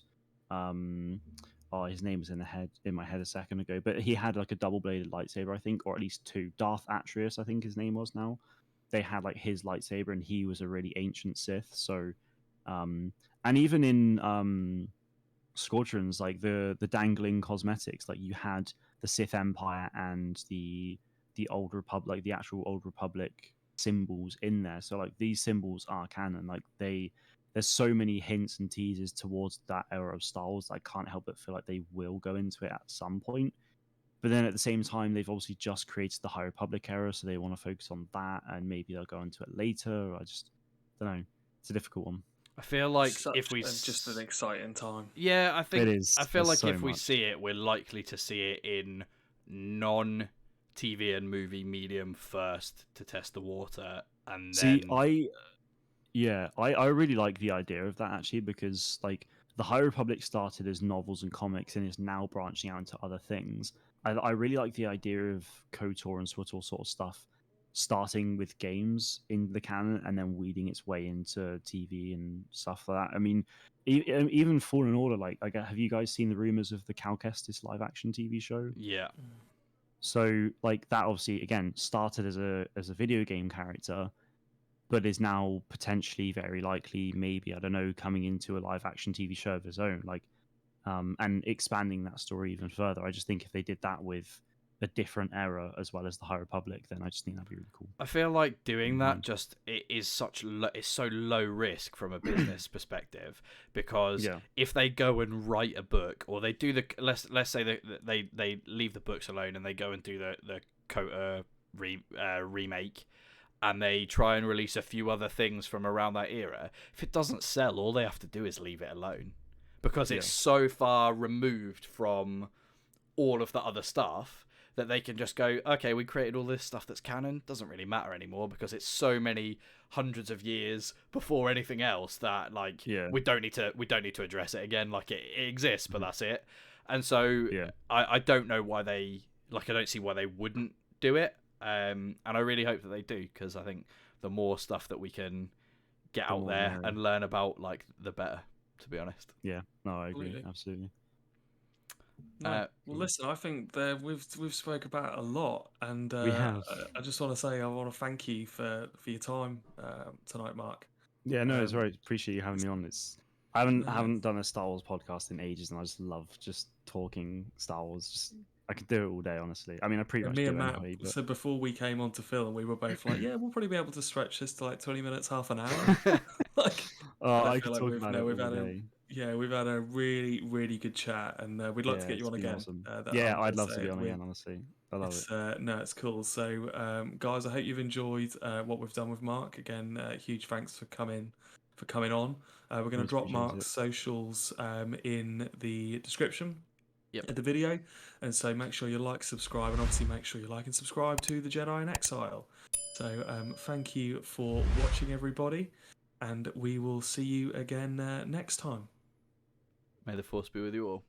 his name was in my head a second ago, but he had like a double-bladed lightsaber, I think, or at least two. Darth Atreus, I think his name was now. They had like his lightsaber, and he was a really ancient Sith. So, and even in Squadrons, like the dangling cosmetics, like you had the Sith Empire and the Old Republic, like the actual Old Republic symbols in there. So like these symbols are canon. Like there's so many hints and teasers towards that era of Star Wars that I can't help but feel like they will go into it at some point. But then at the same time, they've obviously just created the High Republic era, so they want to focus on that, and maybe they'll go into it later. I just don't know. It's a difficult one. I feel like just an exciting time. Yeah, I think it is. I feel There's like so if we much. see it, we're likely to see it in non-TV and movie medium first to test the water, and then I really like the idea of that, actually, because like the High Republic started as novels and comics and is now branching out into other things. I really like the idea of KOTOR and SWTOR sort of stuff starting with games in the canon and then weeding its way into TV and stuff like that. I mean, even Fallen Order, like, have you guys seen the rumors of the Cal Kestis live action TV show? Yeah. So like that obviously again started as a video game character, but is now potentially very likely, maybe, I don't know, coming into a live action TV show of his own, like, and expanding that story even further. I just think if they did that with a different era as well as the High Republic, then I just think that'd be really cool. I feel like doing that it's so low risk from a business perspective, because if they go and write a book, or they do let's say that they leave the books alone and they go and do the KOTOR remake, and they try and release a few other things from around that era, if it doesn't sell, all they have to do is leave it alone, because it's so far removed from all of the other stuff that they can just go, okay, we created all this stuff that's canon, doesn't really matter anymore, because it's so many hundreds of years before anything else that we don't need to address it again. Like it exists, but that's it. And so I don't know why I don't see why they wouldn't do it. And I really hope that they do, because I think the more stuff that we can get The out more the there merrier. and learn about, like, the better. To be honest. Yeah, no, I agree, Absolutely. absolutely. No, well, listen, I think that we've spoke about a lot, and We have. I just want to say I want to thank you for your time tonight, Mark. Yeah, no, it's Um, right. Appreciate you having me on. no, I haven't done a Star Wars podcast in ages, and I just love just talking Star Wars. Just I could do it all day, honestly. I mean, I pretty and much me do and Matt. anyway. But So before we came on to film, we were both like, "Yeah, we'll probably be able to stretch this to like 20 minutes, half an hour." Like, and I I feel could like talk about it we've all had day. we've had a really good chat, and we'd like to Yeah, get you it's on been again. awesome. That Yeah, I'm I'd gonna love to say be it. on again. Honestly, I love it. It's no, it's cool. So, guys, I hope you've enjoyed what we've done with Mark. Again, huge thanks for coming on. We're going to Always drop appreciate Mark's it. socials in the description Yep. of the video, and so make sure you like, subscribe, and obviously make sure you like and subscribe to the Jedi in Exile. So, thank you for watching, everybody, and we will see you again next time. May the force be with you all.